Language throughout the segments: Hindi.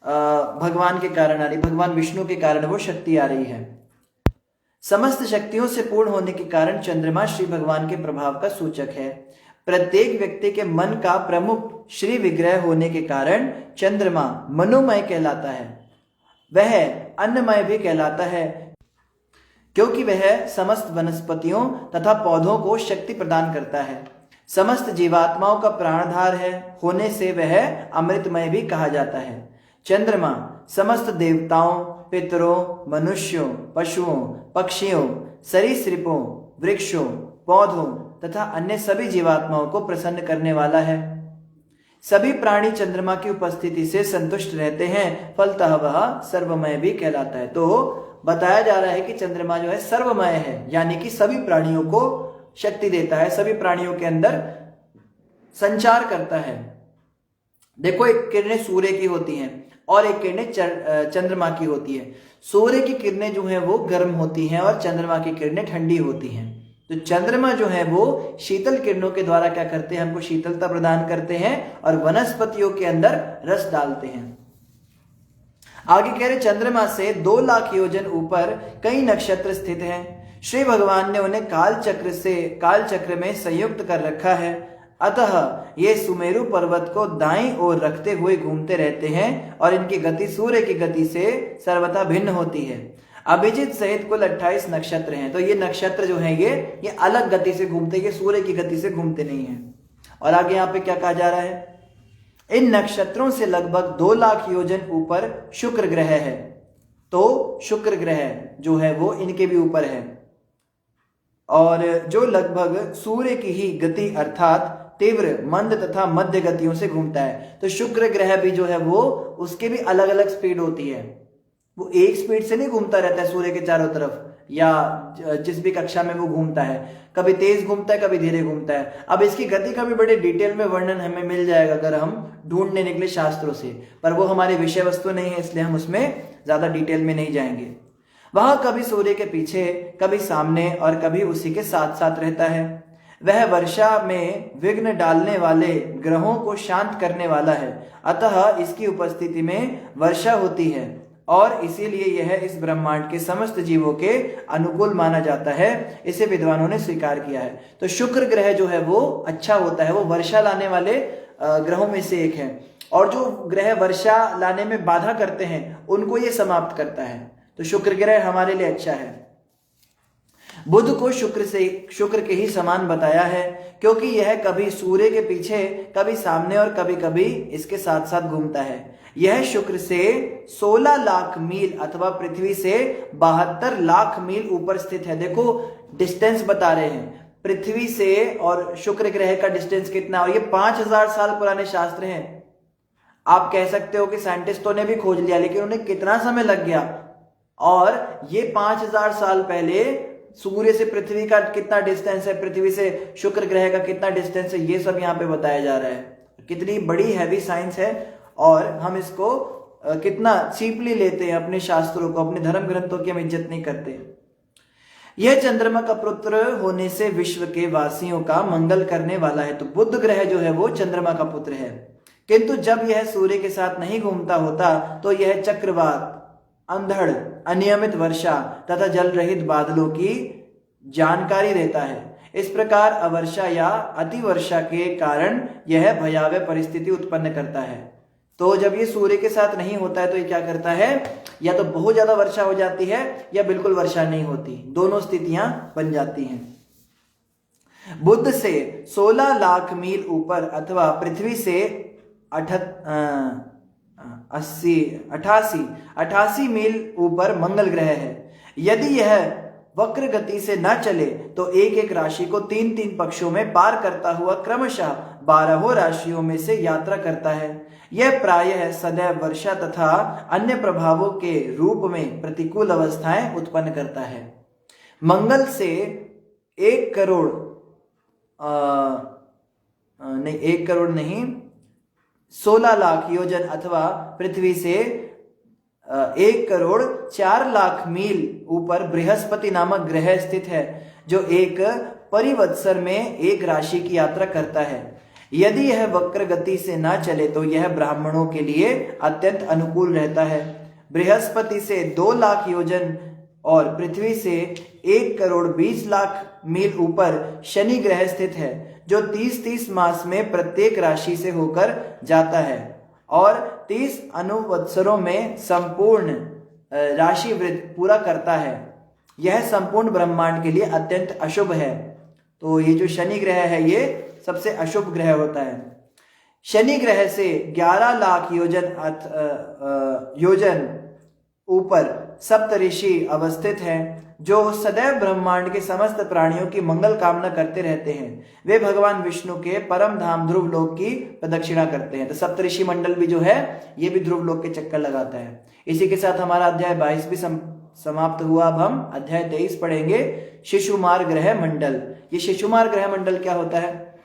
भगवान के कारण आ रही, भगवान विष्णु के कारण वो शक्ति आ रही है। समस्त शक्तियों से पूर्ण होने के कारण चंद्रमा श्री भगवान के प्रभाव का सूचक है। प्रत्येक व्यक्ति के मन का प्रमुख श्री विग्रह होने के कारण चंद्रमा मनोमय कहलाता है। वह अन्नमय भी कहलाता है क्योंकि वह समस्त वनस्पतियों तथा पौधों को शक्ति प्रदान करता है। समस्त जीवात्माओं का प्राणधार है होने से वह अमृतमय भी कहा जाता है। चंद्रमा समस्त देवताओं, पितरों, मनुष्यों, पशुओं, पक्षियों, सरीसृपों, वृक्षों, पौधों तथा अन्य सभी जीवात्माओं को प्रसन्न करने वाला है। सभी प्राणी चंद्रमा की उपस्थिति से संतुष्ट रहते हैं, फलतः वह सर्वमय भी कहलाता है। तो बताया जा रहा है कि चंद्रमा जो है सर्वमय है, यानी कि सभी प्राणियों को शक्ति देता है, सभी प्राणियों के अंदर संचार करता है। देखो, एक किरणें सूर्य की होती हैं और एक किरणें चंद्रमा की होती है। सूर्य की किरणें जो है वो गर्म होती हैं और चंद्रमा की किरणें ठंडी होती हैं। तो चंद्रमा जो है वो शीतल किरणों के द्वारा क्या करते हैं, हमको शीतलता प्रदान करते हैं और वनस्पतियों के अंदर रस डालते हैं। आगे कह रहे चंद्रमा से 2 लाख योजन ऊपर कई नक्षत्र स्थित हैं। श्री भगवान ने उन्हें काल चक्र में संयुक्त कर रखा है। अतः ये सुमेरु पर्वत को दाईं ओर रखते हुए घूमते रहते हैं और इनकी गति सूर्य की गति से सर्वथा भिन्न होती है। अभिजित सहित कुल 28 नक्षत्र हैं। तो ये नक्षत्र जो है ये अलग गति से घूमते, ये सूर्य की गति से घूमते नहीं हैं। और आगे यहाँ पे क्या कहा जा रहा है, इन नक्षत्रों से लगभग 2 लाख योजन ऊपर शुक्र ग्रह है। तो शुक्र ग्रह जो है वो इनके भी ऊपर है और जो लगभग सूर्य की ही गति अर्थात तीव्र, मंद तथा मध्य गतियों से घूमता है। तो शुक्र ग्रह भी जो है वो उसके भी अलग अलग स्पीड होती है, वो एक स्पीड से नहीं घूमता रहता है सूर्य के चारों तरफ, या जिस भी कक्षा में वो घूमता है, कभी तेज घूमता है, कभी धीरे घूमता है। अब इसकी गति का भी बड़े डिटेल में वर्णन हमें मिल जाएगा अगर हम ढूंढने निकले शास्त्रों से, पर वो हमारी विषय वस्तु नहीं है, इसलिए हम उसमें ज्यादा डिटेल में नहीं जाएंगे। वह कभी सूर्य के पीछे, कभी सामने और कभी उसी के साथ साथ रहता है। वह वर्षा में विघ्न डालने वाले ग्रहों को शांत करने वाला है, अतः इसकी उपस्थिति में वर्षा होती है और इसीलिए यह इस ब्रह्मांड के समस्त जीवों के अनुकूल माना जाता है। इसे विद्वानों ने स्वीकार किया है। तो शुक्र ग्रह जो है वो अच्छा होता है, वो वर्षा लाने वाले ग्रहों में से एक है और जो ग्रह वर्षा लाने में बाधा करते हैं उनको ये समाप्त करता है। तो शुक्र ग्रह हमारे लिए अच्छा है। बुध को शुक्र के ही समान बताया है क्योंकि यह कभी सूर्य के पीछे, कभी सामने और कभी कभी इसके साथ साथ घूमता है। यह शुक्र से 16 लाख मील अथवा पृथ्वी से 72 लाख मील ऊपर स्थित है। देखो डिस्टेंस बता रहे हैं पृथ्वी से और शुक्र ग्रह का डिस्टेंस कितना, और ये 5000 साल पुराने शास्त्र हैं। आप कह सकते हो कि साइंटिस्टों ने भी खोज लिया, लेकिन उन्हें कितना समय लग गया, और ये 5000 साल पहले सूर्य से पृथ्वी का कितना डिस्टेंस है, पृथ्वी से शुक्र ग्रह का कितना डिस्टेंस है, ये सब यहाँ पे बताया जा रहा है। कितनी बड़ी हैवी साइंस है और हम इसको कितना चीपली लेते हैं, अपने शास्त्रों को, अपने धर्म ग्रंथों की हम इज्जत नहीं करते। यह चंद्रमा का पुत्र होने से विश्व के वासियों का मंगल करने वाला है। तो बुध ग्रह जो है वो चंद्रमा का पुत्र है, किंतु जब यह सूर्य के साथ नहीं घूमता होता तो यह चक्रवात, अंधड़, अनियमित वर्षा तथा जल रहित बादलों की जानकारी देता है। इस प्रकार अवर्षा या अतिवर्षा के कारण यह भयावह परिस्थिति उत्पन्न करता है। तो जब ये सूर्य के साथ नहीं होता है तो ये क्या करता है, या तो बहुत ज्यादा वर्षा हो जाती है या बिल्कुल वर्षा नहीं होती, दोनों स्थितियां बन जाती हैं। बुध से 16 लाख मील ऊपर अथवा पृथ्वी से 88 मील ऊपर मंगल ग्रह है। यदि यह वक्र गति से न चले तो एक एक राशि को 3-3 पक्षों में पार करता हुआ क्रमशः 12 राशियों में से यात्रा करता है। यह प्रायः सदैव वर्षा तथा अन्य प्रभावों के रूप में प्रतिकूल अवस्थाएं उत्पन्न करता है। मंगल से 1 करोड़ 16 लाख योजन अथवा पृथ्वी से 1 करोड़ 4 लाख मील ऊपर बृहस्पति नामक ग्रह स्थित है, जो एक परिवत्सर में एक राशि की यात्रा करता है। यदि यह वक्र गति से ना चले तो यह ब्राह्मणों के लिए अत्यंत अनुकूल रहता है। बृहस्पति से 2 लाख योजन और पृथ्वी से 1,20,00,000 मील ऊपर शनि ग्रह स्थित है, जो 30-30 मास में प्रत्येक राशि से होकर जाता है और 30 अनुवत्सरों में संपूर्ण राशि वृत्त पूरा करता है। यह संपूर्ण ब्रह्मांड के लिए अत्यंत अशुभ है। तो ये जो शनि ग्रह है ये सबसे अशुभ ग्रह होता है। शनि ग्रह से 11 लाख योजन ऊपर सप्तऋषि अवस्थित हैं, जो सदैव ब्रह्मांड के समस्त प्राणियों की मंगल कामना करते रहते हैं। वे भगवान विष्णु के परम धाम ध्रुव लोक की प्रदक्षिणा करते हैं। तो सप्तऋषि मंडल भी जो है ये भी ध्रुव लोक के चक्कर लगाता है। इसी के साथ हमारा अध्याय 22 भी समाप्त हुआ। अब हम अध्याय 23 पढ़ेंगे, शिशुमार ग्रह मंडल। ये शिशुमार ग्रह मंडल क्या होता है?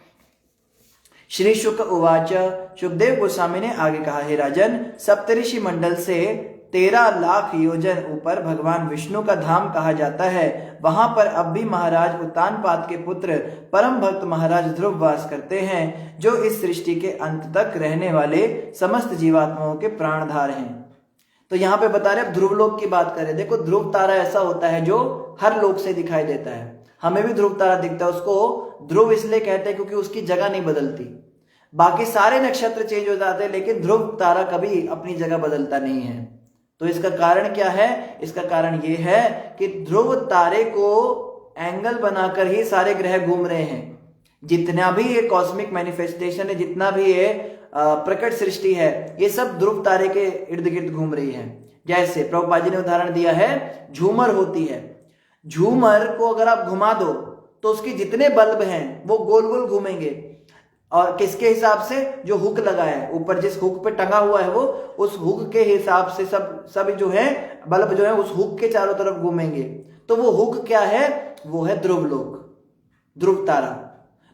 श्री शुक उवाच, शुकदेव गोस्वामी ने आगे कहा, हे राजन, सप्तऋषि मंडल से 13 लाख योजन ऊपर भगवान विष्णु का धाम कहा जाता है। वहां पर अब भी महाराज उत्तानपाद के पुत्र परम भक्त महाराज ध्रुव वास करते हैं, जो इस सृष्टि के अंत तक रहने वाले समस्त जीवात्माओं के प्राणधार हैं। तो यहाँ पे बता रहे, अब ध्रुव लोक की बात करें। देखो, ध्रुव तारा ऐसा होता है जो हर लोक से दिखाई देता है। हमें भी ध्रुव तारा दिखता है। उसको ध्रुव इसलिए कहते हैं क्योंकि उसकी जगह नहीं बदलती। बाकी सारे नक्षत्र चेंज हो जाते हैं, लेकिन ध्रुव तारा कभी अपनी जगह बदलता नहीं है। तो इसका कारण क्या है? इसका कारण ये है कि ध्रुव तारे को एंगल बनाकर ही सारे ग्रह घूम रहे हैं। जितना भी ये कॉस्मिक मैनिफेस्टेशन है, जितना भी ये प्रकट सृष्टि है, ये सब ध्रुव तारे के इर्द गिर्द घूम रही है। जैसे प्रभुपाद जी ने उदाहरण दिया है, झूमर होती है। झूमर को अगर आप घुमा दो तो उसके जितने बल्ब हैं वो गोल गोल घूमेंगे। और किसके हिसाब से? जो हुक लगा है ऊपर, जिस हुक पे टंगा हुआ है वो, उस हुक के हिसाब से सब जो है बल्ब जो है उस हुक के चारों तरफ घूमेंगे। तो वो हुक क्या है? वो है ध्रुव लोक, ध्रुव तारा।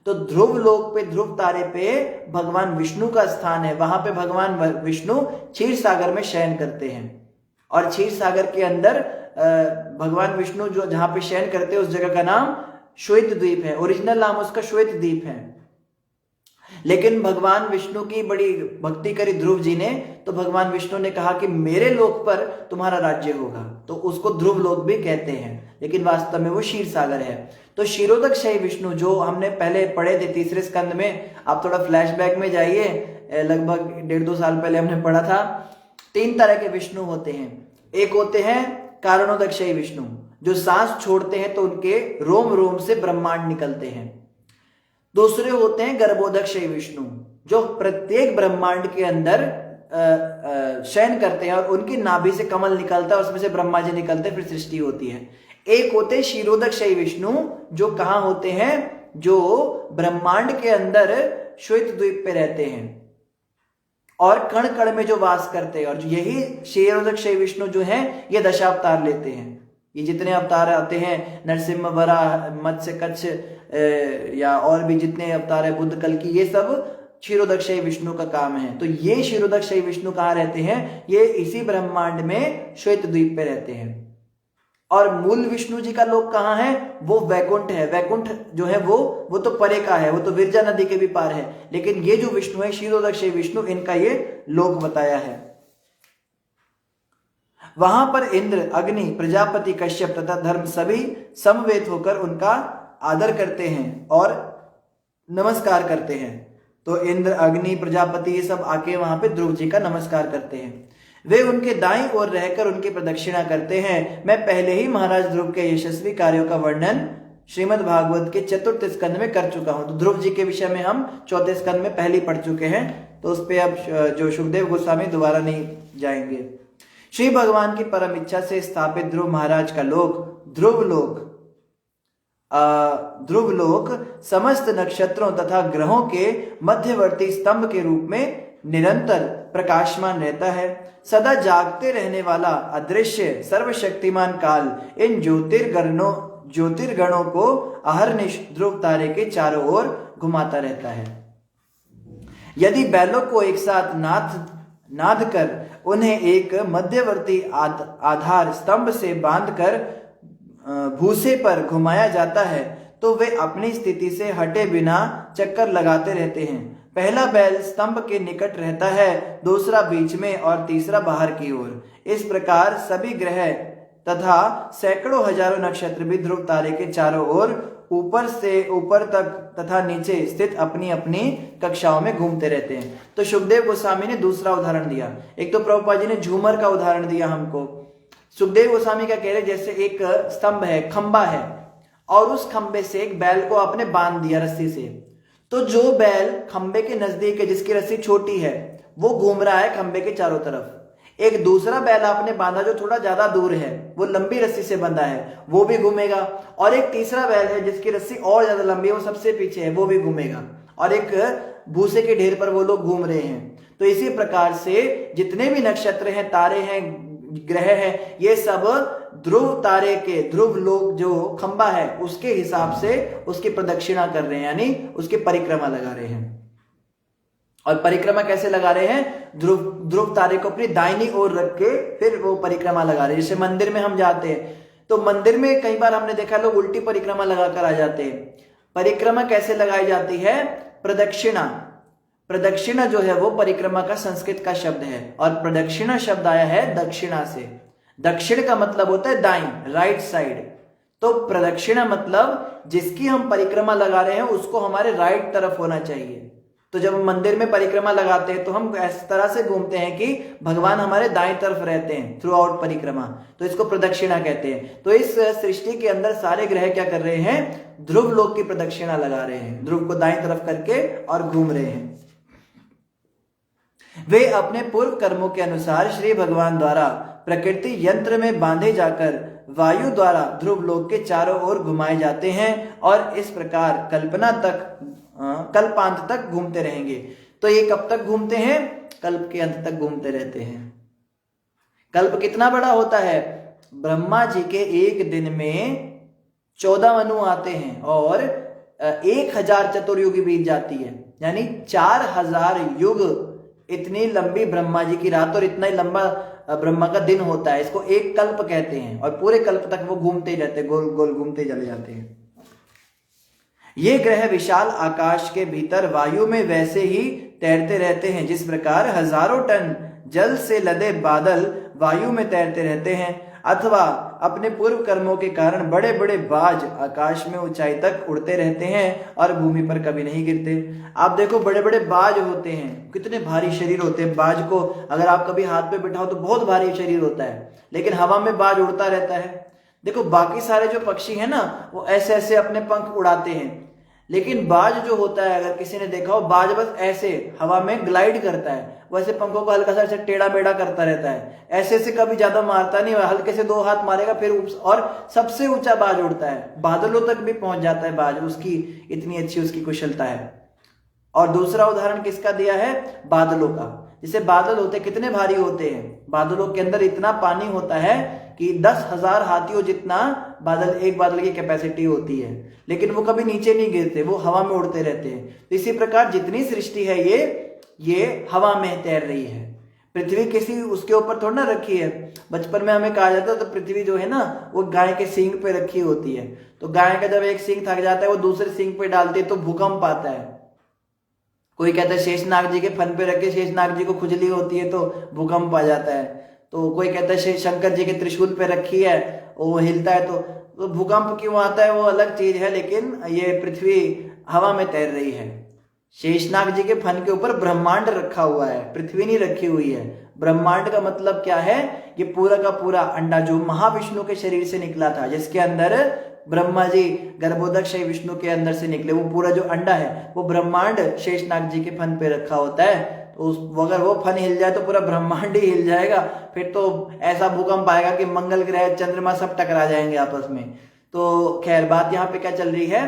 तो ध्रुव लोक पे, ध्रुव तारे पे भगवान विष्णु का स्थान है। वहां पे भगवान विष्णु क्षीर सागर में शयन करते हैं। और क्षीर सागर के अंदर भगवान विष्णु जो जहां पे शयन करते हैं उस जगह का नाम श्वेत द्वीप है। ओरिजिनल नाम उसका श्वेत द्वीप है। लेकिन भगवान विष्णु की बड़ी भक्ति करी ध्रुव जी ने, तो भगवान विष्णु ने कहा कि मेरे लोक पर तुम्हारा राज्य होगा। तो उसको ध्रुव लोक भी कहते हैं, लेकिन वास्तव में वो क्षीर सागर है। तो क्षीरोदक शयी विष्णु जो हमने पहले पढ़े थे 3रे स्कंद में, आप थोड़ा फ्लैशबैक में जाइए, लगभग 1.5-2 साल पहले हमने पढ़ा था। 3 तरह के विष्णु होते हैं। एक होते हैं कारणोदक शयी विष्णु, जो सांस छोड़ते हैं तो उनके रोम रोम से ब्रह्मांड निकलते हैं। दूसरे होते हैं गर्भोदक शयी विष्णु, जो प्रत्येक ब्रह्मांड के अंदर शयन करते हैं और उनकी नाभि से कमल निकलता है, उसमें से ब्रह्मा जी निकलते हैं, फिर सृष्टि होती है। एक होते हैं क्षीरोदक शयी विष्णु, जो कहाँ होते हैं? जो ब्रह्मांड के अंदर श्वेत द्वीप पे रहते हैं और कण कण में जो वास करते हैं। और यही क्षीरोदक शयी विष्णु जो हैं ये दशावतार लेते हैं। ये जितने अवतार आते हैं, नरसिम्हा, वराह, मत्स्य, कच्छ या और भी जितने अवतार है, बुद्ध, कल की, ये सब क्षीरोदक शयी विष्णु का काम है। तो ये क्षीरोदक शयी विष्णु कहाँ रहते हैं? ये इसी ब्रह्मांड में श्वेत द्वीप पे रहते हैं। और मूल विष्णु जी का लोक कहाँ है? वो वैकुंठ है। वैकुंठ जो है वो तो परे का है, वो तो विरजा नदी के भी पार है। लेकिन ये जो विष्णु है, क्षीरोदक शयी विष्णु, इनका ये लोक बताया है। वहां पर इंद्र, अग्नि, प्रजापति, कश्यप तथा धर्म सभी समवेत होकर उनका आदर करते हैं और नमस्कार करते हैं। तो इंद्र, अग्नि, प्रजापति ये सब आके वहां पे ध्रुव जी का नमस्कार करते हैं। वे उनके दाईं ओर रहकर उनकी प्रदक्षिणा करते हैं। मैं पहले ही महाराज ध्रुव के यशस्वी कार्यों का वर्णन श्रीमद् भागवत के 4th स्कंद में कर चुका हूं। तो ध्रुव जी के विषय में हम 4थे स्कंद में पहले पढ़ चुके हैं, तो उस पर अब जो शुकदेव गोस्वामी दोबारा नहीं जाएंगे। श्री भगवान की परम इच्छा से स्थापित ध्रुव महाराज का लोक ध्रुव लोक समस्त नक्षत्रों तथा ग्रहों के मध्यवर्ती स्तंभ के रूप में निरंतर प्रकाशमान रहता है। सदा जागते रहने वाला अदृश्य सर्वशक्तिमान काल इन ज्योतिर्गणों को अहर्निश ध्रुव तारे के चारों ओर घुमाता रहता है। यदि बैलों को एक साथ नाद कर उन्हें एक मध्यवर्ती आधार स्तंभ से बांधकर भूसे पर घुमाया जाता है तो वे अपनी स्थिति से हटे बिना चक्कर लगाते रहते हैं। पहला बैल स्तंभ के निकट रहता है, दूसरा बीच में और तीसरा बाहर की ओर। इस प्रकार सभी ग्रह तथा सैकड़ों हजारों नक्षत्र भी ध्रुव तारे के चारों ओर ऊपर से ऊपर तक तथा नीचे स्थित अपनी अपनी कक्षाओं में घूमते रहते हैं। तो सुखदेव गोस्वामी ने दूसरा उदाहरण दिया। एक तो प्रभुपाद जी ने झूमर का उदाहरण दिया हमको। सुखदेव गोस्वामी क्या कह रहे, जैसे एक स्तंभ है, खंबा है, और उस खंबे से एक बैल को आपने बांध दिया रस्सी से। तो जो बैल खंबे के नजदीक है, जिसकी रस्सी छोटी है, वो घूम रहा है खंबे के चारों तरफ। एक दूसरा बैल आपने बांधा जो थोड़ा ज्यादा दूर है, वो लंबी रस्सी से बंधा है, वो भी घूमेगा। और एक तीसरा बैल है जिसकी रस्सी और ज्यादा लंबी है, वो सबसे पीछे है, वो भी घूमेगा। और एक भूसे के ढेर पर वो लोग घूम रहे हैं। तो इसी प्रकार से जितने भी नक्षत्र हैं, तारे हैं, ग्रह हैं, ये सब ध्रुव तारे के, ध्रुव लोक जो खंबा है उसके हिसाब से उसकी प्रदक्षिणा कर रहे हैं, यानी उसकी परिक्रमा लगा रहे हैं। और परिक्रमा कैसे लगा रहे हैं? ध्रुव तारे को अपनी दाहिनी ओर रख के फिर वो परिक्रमा लगा रहे हैं। जैसे मंदिर में हम जाते हैं तो मंदिर में कई बार हमने देखा लोग उल्टी परिक्रमा लगाकर आ जाते हैं। परिक्रमा कैसे लगाई जाती है? प्रदक्षिणा। प्रदक्षिणा जो है वो परिक्रमा का संस्कृत का शब्द है, और प्रदक्षिणा शब्द आया है दक्षिणा से। दक्षिण का मतलब होता है दाईं, राइट साइड। तो प्रदक्षिणा मतलब जिसकी हम परिक्रमा लगा रहे हैं उसको हमारे राइट तरफ होना चाहिए। तो जब हम मंदिर में परिक्रमा लगाते हैं तो हम इस तरह से घूमते हैं कि भगवान हमारे दाएं तरफ रहते हैं थ्रू आउट परिक्रमा, तो इसको प्रदक्षिणा कहते हैं। तो इस सृष्टि के अंदर सारे ग्रह क्या कर रहे हैं? ध्रुव लोक की प्रदक्षिणा लगा रहे हैं, ध्रुव को दाएं तरफ करके और घूम रहे हैं। वे अपने पूर्व कर्मों के अनुसार श्री भगवान द्वारा प्रकृति यंत्र में बांधे जाकर वायु द्वारा ध्रुव लोक के चारों ओर घुमाए जाते हैं और इस प्रकार कल्पांत तक घूमते रहेंगे। तो ये कब तक घूमते हैं? कल्प के अंत तक घूमते रहते हैं। कल्प कितना बड़ा होता है? ब्रह्मा जी के एक दिन में 14 मनु आते हैं और 1000 चतुर्युगी बीत जाती है, यानी 4000 युग इतनी लंबी ब्रह्मा जी की रात और इतना ही लंबा ब्रह्मा का दिन होता है। इसको एक कल्प कहते हैं। और पूरे कल्प तक वो घूमते ही रहते, गोल गोल घूमते चले जाते हैं। ये ग्रह विशाल आकाश के भीतर वायु में वैसे ही तैरते रहते हैं जिस प्रकार हजारों टन जल से लदे बादल वायु में तैरते रहते हैं, अथवा अपने पूर्व कर्मों के कारण बड़े बड़े बाज आकाश में ऊंचाई तक उड़ते रहते हैं और भूमि पर कभी नहीं गिरते। आप देखो बड़े बड़े बाज होते हैं, कितने भारी शरीर होते हैं। बाज को अगर आप कभी हाथ पे बिठाओ तो बहुत भारी शरीर होता है, लेकिन हवा में बाज उड़ता रहता है। देखो बाकी सारे जो पक्षी है ना, वो ऐसे ऐसे अपने पंख उड़ाते हैं, लेकिन बाज जो होता है, अगर किसी ने देखा हो, बाज बस ऐसे हवा में ग्लाइड करता है, वैसे पंखों को हल्का सा ऐसे टेढ़ा बेढ़ा करता रहता है, ऐसे ऐसे कभी ज्यादा मारता नहीं, हल्के से 2 हाथ मारेगा फिर और सबसे ऊंचा बाज उड़ता है, बादलों तक भी पहुंच जाता है बाज, उसकी इतनी अच्छी उसकी कुशलता है। और दूसरा उदाहरण किसका दिया है? बादलों का। जैसे बादल होते कितने भारी होते हैं, बादलों के अंदर इतना पानी होता है कि 10,000 हाथियों जितना एक बादल की कैपेसिटी होती है, लेकिन वो कभी नीचे नहीं गिरते, वो हवा में उड़ते रहते हैं। तो इसी प्रकार जितनी सृष्टि है ये हवा में तैर रही है। पृथ्वी किसी उसके ऊपर थोड़ा ना रखी है। बचपन में हमें कहा जाता है तो पृथ्वी जो है ना वो गाय के सींग पे रखी होती है, तो गाय का जब एक सींग थक जाता है वो दूसरे सींग पे डालती है तो भूकंप आता है। कोई कहता है शेषनाग जी के फन पे रख के शेषनाग जी को खुजली होती है तो भूकंप आ जाता है। तो कोई कहता है शंकर जी के त्रिशूल पे रखी है वो हिलता है तो भूकंप क्यों आता है वो अलग चीज है, लेकिन ये पृथ्वी हवा में तैर रही है। शेषनाग जी के फन के ऊपर ब्रह्मांड रखा हुआ है, पृथ्वी नहीं रखी हुई है। ब्रह्मांड का मतलब क्या है? ये पूरा का पूरा अंडा जो महाविष्णु के शरीर से निकला था, जिसके अंदर ब्रह्मा जी गर्भोदक विष्णु के अंदर से निकले, वो पूरा जो अंडा है वो ब्रह्मांड शेषनाग जी के फन पे रखा होता है। तो अगर वो फन हिल जाए तो पूरा ब्रह्मांड ही हिल जाएगा, फिर तो ऐसा भूकंप आएगा कि मंगल ग्रह चंद्रमा सब टकरा जाएंगे आपस में। तो खैर बात यहाँ पे क्या चल रही है?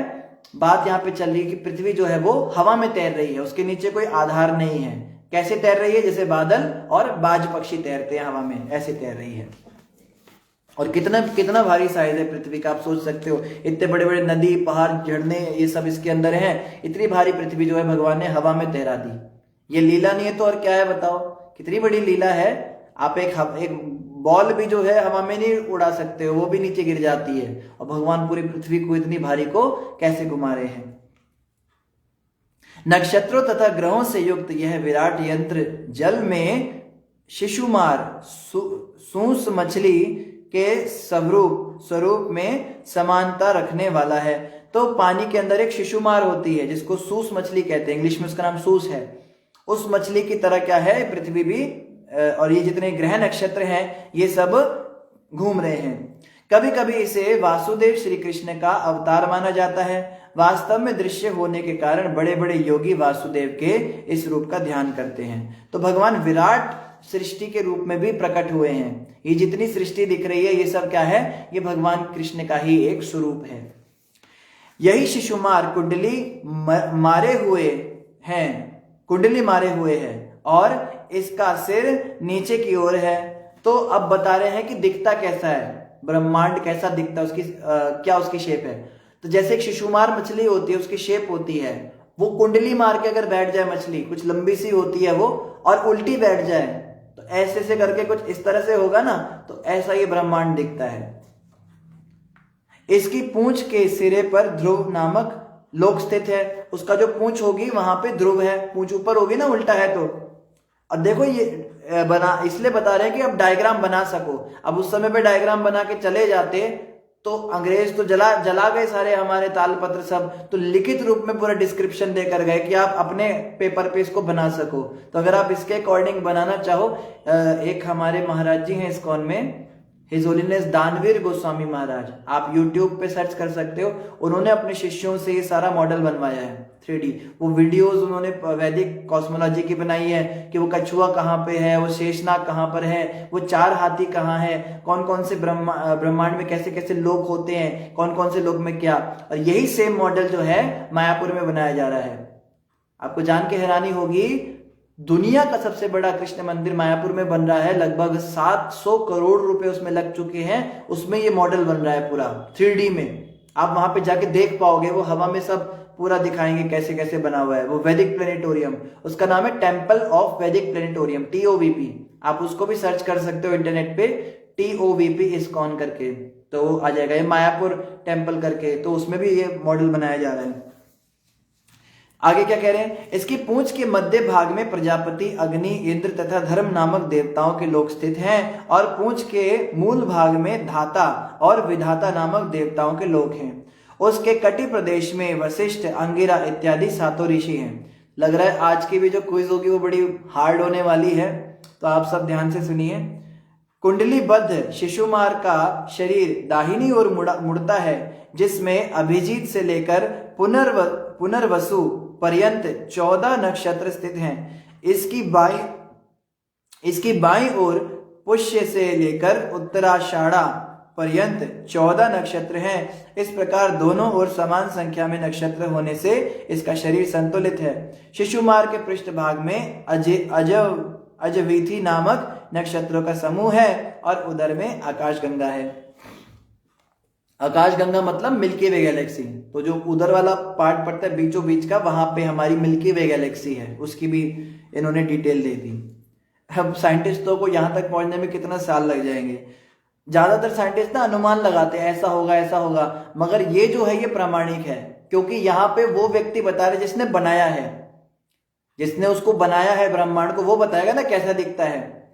बात यहाँ पे चल रही है कि पृथ्वी जो है वो हवा में तैर रही है, उसके नीचे कोई आधार नहीं है। कैसे तैर रही है? जैसे बादल और बाज पक्षी तैरते हैं हवा में, ऐसे तैर रही है। और कितना भारी साइज है पृथ्वी का, आप सोच सकते हो। इतने बड़े बड़े नदी पहाड़ झरने ये सब इसके अंदर हैं, इतनी भारी पृथ्वी जो है भगवान ने हवा में तैरा दी। ये लीला नहीं है तो और क्या है बताओ? कितनी बड़ी लीला है। आप एक बॉल भी जो है हवा में नहीं उड़ा सकते हो, वो भी नीचे गिर जाती है, और भगवान पूरी पृथ्वी को इतनी भारी को कैसे घुमा रहे हैं। नक्षत्रों तथा ग्रहों से युक्त यह विराट यंत्र जल में शिशुमार सूस मछली के स्वरूप में समानता रखने वाला है। तो पानी के अंदर एक शिशुमार होती है जिसको सूस मछली कहते हैं, इंग्लिश में उसका नाम सूस है। उस मछली की तरह क्या है पृथ्वी भी, और ये जितने ग्रह नक्षत्र हैं ये सब घूम रहे हैं। कभी कभी इसे वासुदेव श्री कृष्ण का अवतार माना जाता है। वास्तव में दृश्य होने के कारण बड़े बड़े योगी वासुदेव के इस रूप का ध्यान करते हैं। तो भगवान विराट सृष्टि के रूप में भी प्रकट हुए हैं। ये जितनी सृष्टि दिख रही है ये सब क्या है, ये भगवान कृष्ण का ही एक स्वरूप है। यही शिशुमार कुंडली मारे हुए हैं और इसका सिर नीचे की ओर है। तो अब बता रहे हैं कि दिखता कैसा है, ब्रह्मांड कैसा दिखता है, उसकी क्या उसकी शेप है। तो जैसे एक शिशुमार मछली होती है, उसकी शेप होती है, वो कुंडली मार के अगर बैठ जाए मछली, कुछ लंबी सी होती है वो, और उल्टी बैठ जाए तो ऐसे से करके कुछ इस तरह से होगा ना, तो ऐसा ये ब्रह्मांड दिखता है। इसकी पूंछ के सिरे पर ध्रुव नामक लोक स्थित है। उसका जो पूंछ होगी वहां पे ध्रुव है, पूंछ ऊपर होगी ना उल्टा है तो। अब देखो ये इसलिए बता रहे हैं कि अब डायग्राम बना सको। अब उस समय पे डायग्राम बना के चले जाते तो अंग्रेज तो जला गए सारे हमारे तालपत्र सब, तो लिखित रूप में पूरा डिस्क्रिप्शन देकर गए कि आप अपने पेपर पे इसको बना सको। तो अगर आप इसके अकॉर्डिंग बनाना चाहो, एक हमारे महाराज जी हैं इस्कॉन में, हिज होलीनेस दानवीर गोस्वामी महाराज, आप YouTube पे सर्च कर सकते हो। उन्होंने अपने शिष्यों से ये सारा मॉडल बनवाया है 3D। वो वीडियोस उन्होंने वैदिक कॉस्मोलॉजी की बनाई है कि वो कछुआ कहाँ पे है, वो शेषनाग कहाँ पर है, वो 4 हाथी कहाँ है, कौन कौन से ब्रह्मांड में कैसे कैसे लोक होते हैं, कौन कौन से लोक में क्या। और यही सेम मॉडल जो है मायापुर में बनाया जा रहा है। आपको जान के हैरानी होगी, दुनिया का सबसे बड़ा कृष्ण मंदिर मायापुर में बन रहा है। लगभग 700 करोड़ रुपए उसमें लग चुके हैं। उसमें ये मॉडल बन रहा है पूरा 3D में। आप वहां पे जाके देख पाओगे, वो हवा में सब पूरा दिखाएंगे कैसे कैसे बना हुआ है। वो वैदिक प्लेनेटोरियम, उसका नाम है टेम्पल ऑफ वैदिक प्लेनेटोरियम, TOVP। आप उसको भी सर्च कर सकते हो इंटरनेट पे, TOVP इस्कॉन करके, तो आ जाएगा। ये मायापुर टेम्पल करके, तो उसमें भी ये मॉडल बनाया जा रहा है। आगे क्या कह रहे हैं, इसकी पूंछ के मध्य भाग में प्रजापति, अग्नि, इंद्र तथा धर्म नामक देवताओं के लोक स्थित हैं, और पूंछ के मूल भाग में धाता और विधाता नामक देवताओं के लोक हैं। उसके कटी प्रदेश में वशिष्ठ, अंगिरा इत्यादि 7 ऋषि हैं। लग रहा है आज की भी जो क्विज होगी वो बड़ी हार्ड होने वाली है, तो आप सब ध्यान से सुनिए। कुंडलीबद्ध शिशुमार का शरीर दाहिनी ओर मुड़ता है, जिसमें अभिजीत से लेकर पुनर्वसु पर्यंत 14 नक्षत्र स्थित हैं। इसकी बाईं ओर पुष्य से लेकर उत्तराषाढ़ा पर्यंत 14 नक्षत्र हैं। इस प्रकार दोनों ओर समान संख्या में नक्षत्र होने से इसका शरीर संतुलित है। शिशुमार के पृष्ठभाग में अजवीथी नामक नक्षत्रों का समूह है, और उदर में आकाशगंगा है। आकाशगंगा मतलब मिल्की वे गैलेक्सी। तो जो उधर वाला पार्ट पड़ता है बीचों बीच का, वहां पे हमारी मिल्की वे गैलेक्सी है, उसकी भी इन्होंने डिटेल दे दी। अब साइंटिस्टों को यहां तक पहुंचने में कितना साल लग जाएंगे। ज्यादातर साइंटिस्ट ना अनुमान लगाते हैं ऐसा होगा, मगर ये जो है ये प्रामाणिक है, क्योंकि यहाँ पे वो व्यक्ति बता रहे जिसने बनाया है, जिसने उसको बनाया है ब्रह्मांड को, वो बताएगा ना कैसा दिखता है।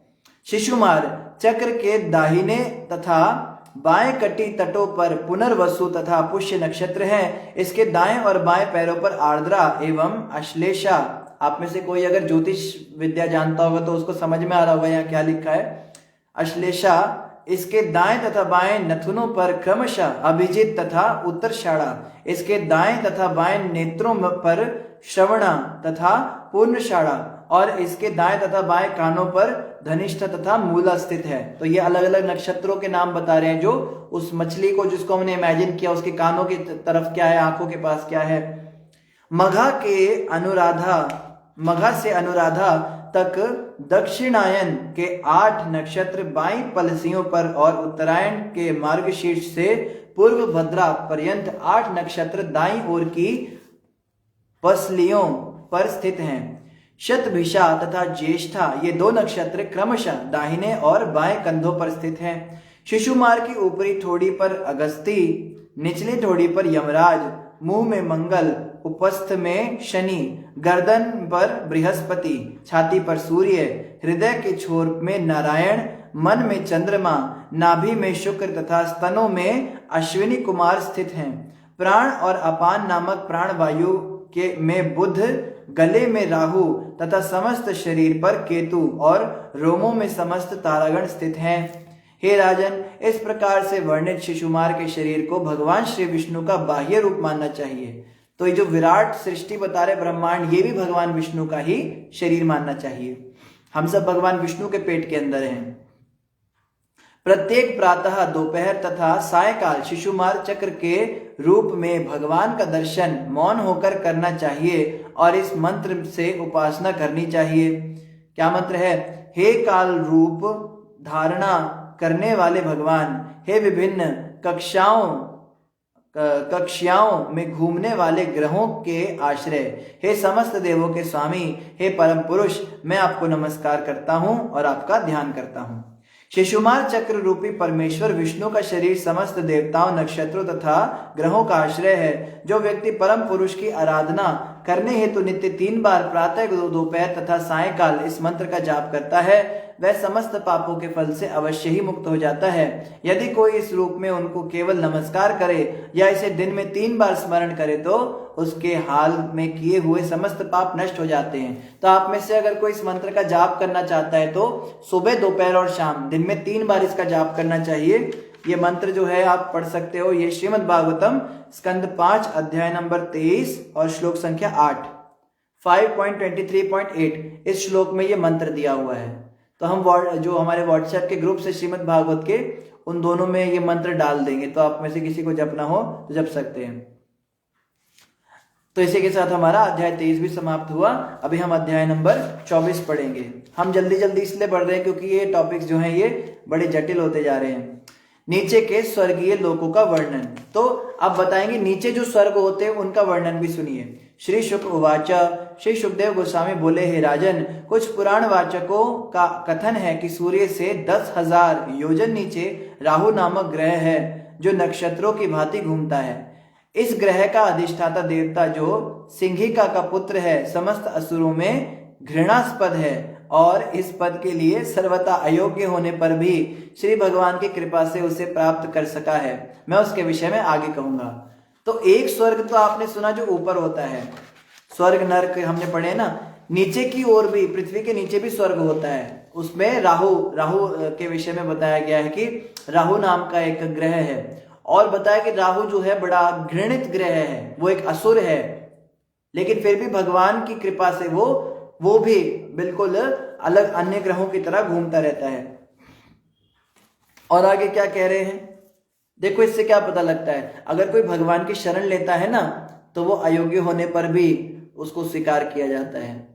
शिशुमार चक्र के दाहिने तथा बाएं कटी तटों पर पुनर्वसु तथा पुष्य नक्षत्र हैं। इसके दाएं और बाएं पैरों पर आर्द्रा एवं अश्लेषा। आप में से कोई अगर ज्योतिष विद्या जानता होगा तो उसको समझ में आ रहा होगा यहाँ क्या लिखा है, अश्लेषा। इसके दाएं तथा बाएं नथुनों पर क्रमशः अभिजीत तथा उत्तराषाढ़ा। इसके दाएं तथा बाएं नेत्रों पर श्रवणा तथा पूर्णषाढ़ा, और इसके दाएं तथा बाएं कानों पर धनिष्ठा तथा मूला स्थित है। तो ये अलग अलग नक्षत्रों के नाम बता रहे हैं। जो उस मछली को जिसको हमने इमेजिन किया, उसके कानों की तरफ क्या है, आंखों के पास क्या है। मघा से अनुराधा तक दक्षिणायन के 8 नक्षत्र बाईं पलसियों पर, और उत्तरायण के मार्गशीर्ष से पूर्व भद्रा पर्यंत 8 नक्षत्र दाईं ओर की पसलियों पर स्थित हैं। शतभिषा तथा ज्येष्ठा ये 2 नक्षत्र क्रमशः दाहिने और बाएं कंधों पर स्थित हैं। शिशुमार की ऊपरी ठोड़ी पर अगस्ती, निचली ठोड़ी पर यमराज, मुंह में मंगल, उपस्थ में शनि, गर्दन पर बृहस्पति, छाती पर सूर्य, हृदय के छोर में नारायण, मन में चंद्रमा, नाभि में शुक्र तथा स्तनों में अश्विनी कुमार स्थित हैं। प्राण और अपान नामक प्राण वायु के में बुध, गले में राहु तथा समस्त शरीर पर केतु और रोमों में समस्त तारागण स्थित हैं। हे राजन, इस प्रकार से वर्णित शिशुमार के शरीर को भगवान श्री विष्णु का बाह्य रूप मानना चाहिए। तो ये जो विराट सृष्टि बता रहे ब्रह्मांड, ये भी भगवान विष्णु का ही शरीर मानना चाहिए। हम सब भगवान विष्णु के पेट के अंदर हैं। प्रत्येक प्रातः, दोपहर तथा सायकाल शिशुमार चक्र के रूप में भगवान का दर्शन मौन होकर करना चाहिए और इस मंत्र से उपासना करनी चाहिए। क्या मंत्र है? हे काल रूप धारणा करने वाले भगवान, हे विभिन्न कक्षाओं में घूमने वाले ग्रहों के आश्रय, हे समस्त देवों के स्वामी, हे परम पुरुष, मैं आपको नमस्कार करता हूं और आपका ध्यान करता हूं। शिशुमार चक्र रूपी परमेश्वर विष्णु का शरीर समस्त देवताओं, नक्षत्रों तथा ग्रहों का आश्रय है। जो व्यक्ति परम पुरुष की आराधना करने हेतु नित्य 3 बार प्रातः, दोपहर तथा सायकाल इस मंत्र का जाप करता है, वह समस्त पापों के फल से अवश्य ही मुक्त हो जाता है। यदि कोई इस रूप में उनको केवल नमस्कार करे या इसे दिन में 3 बार स्मरण करे तो उसके हाल में किए हुए समस्त पाप नष्ट हो जाते हैं। तो आप में से अगर कोई इस मंत्र का जाप करना चाहता है तो सुबह, दोपहर और शाम दिन में 3 बार इसका जाप करना चाहिए। ये मंत्र जो है आप पढ़ सकते हो। ये श्रीमद् भागवतम स्कंद 5 अध्याय नंबर 23 और श्लोक संख्या 8 5.23.8 इस श्लोक में ये मंत्र दिया हुआ है। तो हम जो हमारे व्हाट्सएप के ग्रुप से श्रीमद् भागवत के उन दोनों में ये मंत्र डाल देंगे, तो आप में से किसी को जपना हो तो जप सकते हैं। तो इसी के साथ हमारा अध्याय 23 भी समाप्त हुआ। अभी हम अध्याय नंबर 24 पढ़ेंगे। हम जल्दी जल्दी इसलिए पढ़ रहे हैं क्योंकि ये टॉपिक्स जो हैं ये बड़े जटिल होते जा रहे हैं। नीचे के स्वर्गीय लोकों का वर्णन। तो अब बताएंगे नीचे जो स्वर्ग होते हैं उनका वर्णन भी सुनिए। श्री शुक उवाच, श्री सुखदेव गोस्वामी बोले, हे राजन, कुछ पुराण वाचकों का कथन है कि सूर्य से 10,000 योजन नीचे राहु नामक ग्रह है जो नक्षत्रों की भांति घूमता है। इस ग्रह का अधिष्ठाता देवता जो सिंहिका का पुत्र है समस्त असुरों में घृणास्पद है और इस पद के लिए सर्वथा अयोग्य होने पर भी श्री भगवान की कृपा से उसे प्राप्त कर सका है। मैं उसके विषय में आगे कहूंगा। तो एक स्वर्ग तो आपने सुना जो ऊपर होता है, स्वर्ग नरक हमने पढ़े ना। नीचे की ओर भी, पृथ्वी के नीचे भी स्वर्ग होता है। उसमें राहु के विषय में बताया गया है कि राहु नाम का एक ग्रह है और बताया कि राहु जो है बड़ा घृणित ग्रह है, वो एक असुर है, लेकिन फिर भी भगवान की कृपा से वो भी बिल्कुल अलग अन्य ग्रहों की तरह घूमता रहता है। और आगे क्या कह रहे हैं देखो, इससे क्या पता लगता है, अगर कोई भगवान की शरण लेता है ना तो वो अयोग्य होने पर भी उसको स्वीकार किया जाता है।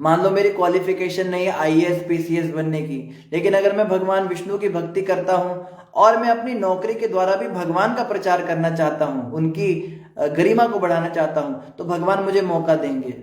मान लो मेरी क्वालिफिकेशन नहीं है IAS PCS बनने की, लेकिन अगर मैं भगवान विष्णु की भक्ति करता हूं और मैं अपनी नौकरी के द्वारा भी भगवान का प्रचार करना चाहता हूं, उनकी गरिमा को बढ़ाना चाहता हूं, तो भगवान मुझे मौका देंगे।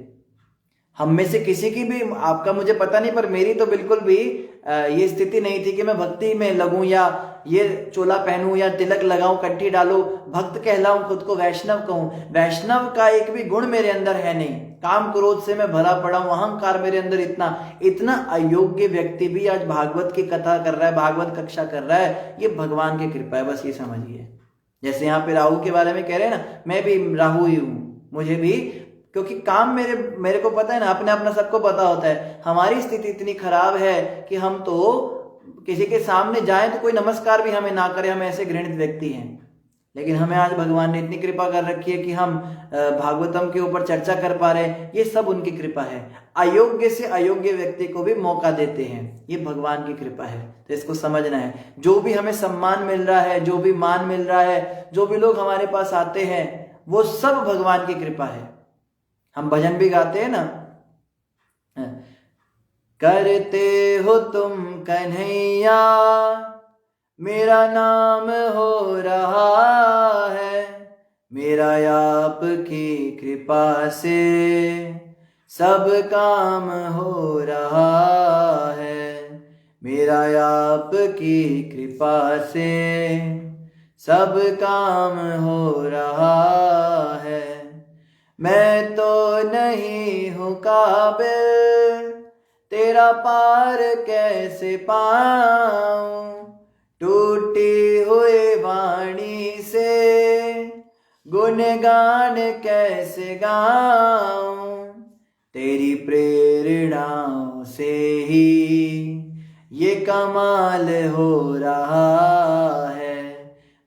हम में से किसी की भी, आपका मुझे पता नहीं, पर मेरी तो बिल्कुल भी ये स्थिति नहीं थी कि मैं भक्ति में लगूं या ये चोला पहनूं या तिलक लगाऊं, कंठी डालूं, भक्त कहलाऊं, खुद को वैष्णव कहूं। वैष्णव का एक भी गुण मेरे अंदर है नहीं। काम क्रोध से मैं भरा पड़ा हूं, अहंकार मेरे अंदर इतना अयोग्य व्यक्ति भी आज भागवत की कथा कर रहा है, भागवत कक्षा कर रहा है। ये भगवान की कृपा है, बस ये समझिए। जैसे यहाँ पे राहु के बारे में कह रहे हैं ना, मैं भी राहु ही हूं, मुझे भी, क्योंकि काम मेरे को पता है ना, अपना सबको पता होता है। हमारी स्थिति इतनी खराब है कि हम तो किसी के सामने जाएं तो कोई नमस्कार भी हमें ना करे, हम ऐसे घृणित व्यक्ति हैं। लेकिन हमें आज भगवान ने इतनी कृपा कर रखी है कि हम भागवतम के ऊपर चर्चा कर पा रहे हैं। ये सब उनकी कृपा है। अयोग्य से अयोग्य व्यक्ति को भी मौका देते हैं, ये भगवान की कृपा है। तो इसको समझना है। जो भी हमें सम्मान मिल रहा है, जो भी मान मिल रहा है, जो भी लोग हमारे पास आते हैं, वो सब भगवान की कृपा है। हम भजन भी गाते हैं ना, करते हो तुम कन्हैया मेरा नाम हो रहा है, मेरा आपकी कृपा से सब काम हो रहा है मेरा आपकी कृपा से, सब काम हो रहा है। मैं तो नहीं हूँ काबिल तेरा पार कैसे पाऊं, टूटी हुई वाणी से गुणगान कैसे गाऊं, तेरी प्रेरणाओं से ही ये कमाल हो रहा है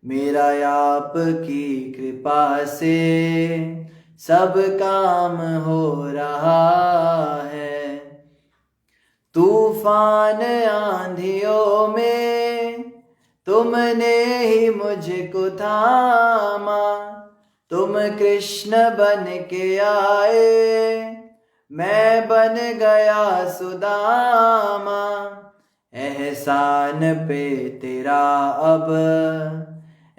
मेरा आपकी कृपा से, सब काम हो रहा है। तूफान आंधियों में तुमने ही मुझको थामा, तुम कृष्ण बन के आए मैं बन गया सुदामा, एहसान पे तेरा अब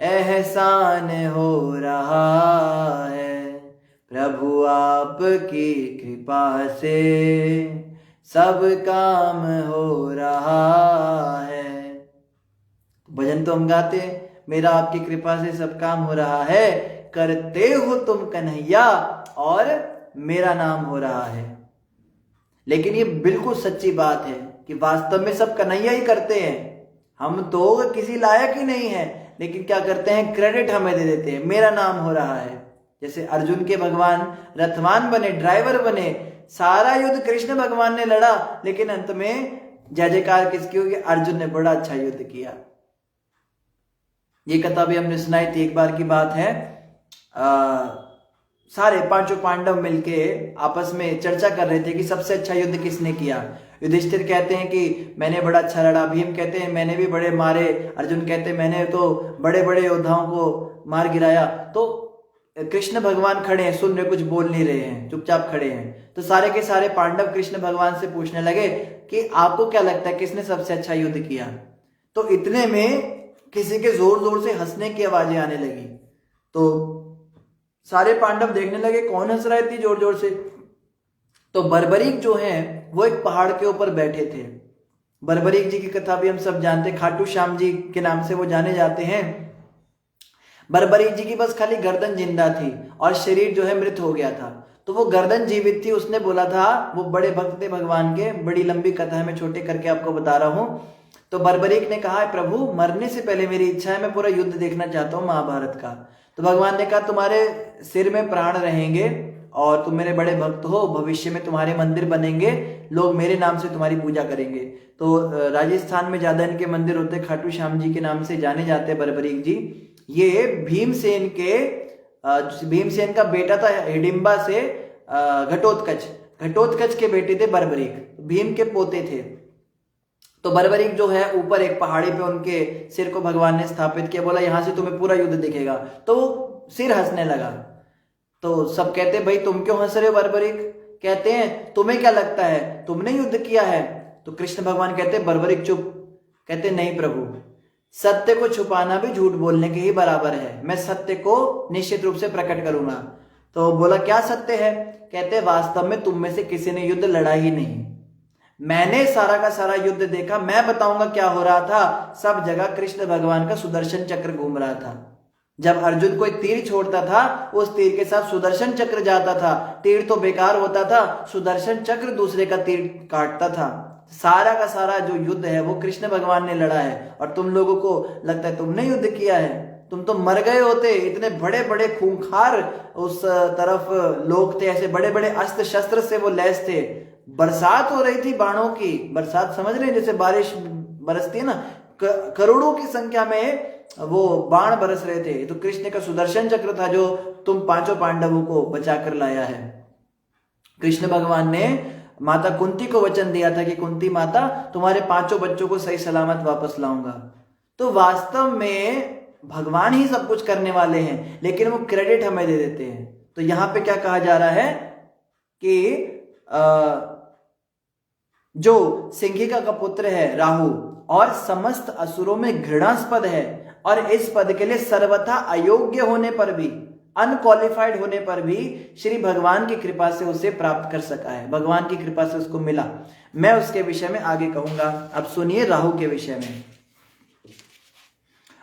एहसान हो रहा है प्रभु आपकी कृपा से, सब काम हो रहा है। भजन तो हम गाते हैं, मेरा आपकी कृपा से सब काम हो रहा है, करते हो तुम कन्हैया और मेरा नाम हो रहा है। लेकिन ये बिल्कुल सच्ची बात है कि वास्तव में सब कन्हैया ही करते हैं, हम तो किसी लायक ही नहीं है, लेकिन क्या करते हैं, क्रेडिट हमें दे देते हैं, मेरा नाम हो रहा है। जैसे अर्जुन के भगवान रथवान बने, ड्राइवर बने, सारा युद्ध कृष्ण भगवान ने लड़ा, लेकिन अंत में जय जयकार किसकी होगी, अर्जुन ने बड़ा अच्छा युद्ध किया। ये कथा भी हमने सुनाई थी, एक बार की बात है, सारे पांचों पांडव मिलके आपस में चर्चा कर रहे थे कि सबसे अच्छा युद्ध किसने किया। युधिष्ठिर कहते हैं कि मैंने बड़ा अच्छा लड़ा, भीम कहते हैं मैंने भी बड़े मारे, अर्जुन कहते हैं मैंने तो बड़े बड़े योद्धाओं को मार गिराया। तो कृष्ण भगवान खड़े हैं, सुन रहे, कुछ बोल नहीं रहे हैं, चुपचाप खड़े हैं। तो सारे के सारे पांडव कृष्ण भगवान से पूछने लगे कि आपको क्या लगता है किसने सबसे अच्छा युद्ध किया। तो इतने में किसी के जोर जोर से हंसने की आवाजें आने लगी, तो सारे पांडव देखने लगे कौन हंस रहा है इतनी जोर जोर से। तो बर्बरीक जो है वो एक पहाड़ के ऊपर बैठे थे। बर्बरीक जी की कथा भी हम सब जानते, खाटू श्याम जी के नाम से वो जाने जाते हैं। बर्बरीक जी की बस खाली गर्दन जिंदा थी और शरीर जो है मृत हो गया था, तो वो गर्दन जीवित थी। उसने बोला था, वो बड़े भक्त थे भगवान के, बड़ी लंबी कथा है, मैं छोटे करके आपको बता रहा हूं। तो बर्बरीक ने कहा, प्रभु मरने से पहले मेरी इच्छा है, मैं पूरा युद्ध देखना चाहता हूँ महाभारत का। तो भगवान ने कहा, तुम्हारे सिर में प्राण रहेंगे और तुम मेरे बड़े भक्त हो, भविष्य में तुम्हारे मंदिर बनेंगे, लोग मेरे नाम से तुम्हारी पूजा करेंगे। तो राजस्थान में ज्यादा इनके मंदिर होते, खाटू श्याम जी के नाम से जाने जाते हैं बर्बरीक जी। ये भीमसेन का बेटा था हिडिंबा से, घटोत्कच के बेटे थे बर्बरीक, भीम के पोते थे। तो बर्बरीक जो है ऊपर एक पहाड़ी पे उनके सिर को भगवान ने स्थापित किया, बोला यहां से तुम्हें पूरा युद्ध दिखेगा। तो वो सिर हंसने लगा। तो सब कहते भाई तुम क्यों हंस रहे हो बर्बरीक? कहते हैं तुम्हें क्या लगता है तुमने युद्ध किया है? तो कृष्ण भगवान कहते बर्बरीक चुप। कहते नहीं प्रभु, सत्य को छुपाना भी झूठ बोलने के ही बराबर है, मैं सत्य को निश्चित रूप से प्रकट करूंगा। तो बोला क्या सत्य है? कहते वास्तव में तुम में से किसी ने युद्ध लड़ा ही नहीं, मैंने सारा का सारा युद्ध देखा, मैं बताऊंगा क्या हो रहा था। सब जगह कृष्ण भगवान का सुदर्शन चक्र घूम रहा था। जब अर्जुन कोई तीर छोड़ता था, उस तीर के साथ सुदर्शन चक्र जाता था। तीर तो बेकार होता था, सुदर्शन चक्र दूसरे का तीर काटता था। सारा का सारा जो युद्ध है वो कृष्ण भगवान ने लड़ा है, और तुम लोगों को लगता है तुमने युद्ध किया है? तुम तो मर गए होते। इतने बड़े बड़े खूंखार उस तरफ लोग थे, ऐसे बड़े बड़े अस्त्र शस्त्र से वो लैस थे। बरसात हो रही थी बाणों की, बरसात समझ रहे हैं जैसे बारिश बरसती है ना, करोड़ों की संख्या में वो बाण बरस रहे थे। तो कृष्ण का सुदर्शन चक्र था जो तुम पांचों पांडवों को बचा कर लाया है। कृष्ण भगवान ने माता कुंती को वचन दिया था कि कुंती माता तुम्हारे पांचों बच्चों को सही सलामत वापस लाऊंगा। तो वास्तव में भगवान ही सब कुछ करने वाले हैं, लेकिन वो क्रेडिट हमें दे देते हैं। तो यहां पे क्या कहा जा रहा है कि जो सिंहिका का पुत्र है राहु और समस्त असुरों में घृणास्पद है, और इस पद के लिए सर्वथा अयोग्य होने पर भी अनक्वालिफाइड होने पर भी श्री भगवान की कृपा से उसे प्राप्त कर सका है, भगवान की कृपा से उसको मिला। मैं उसके विषय में आगे कहूंगा। अब सुनिए राहु के विषय में।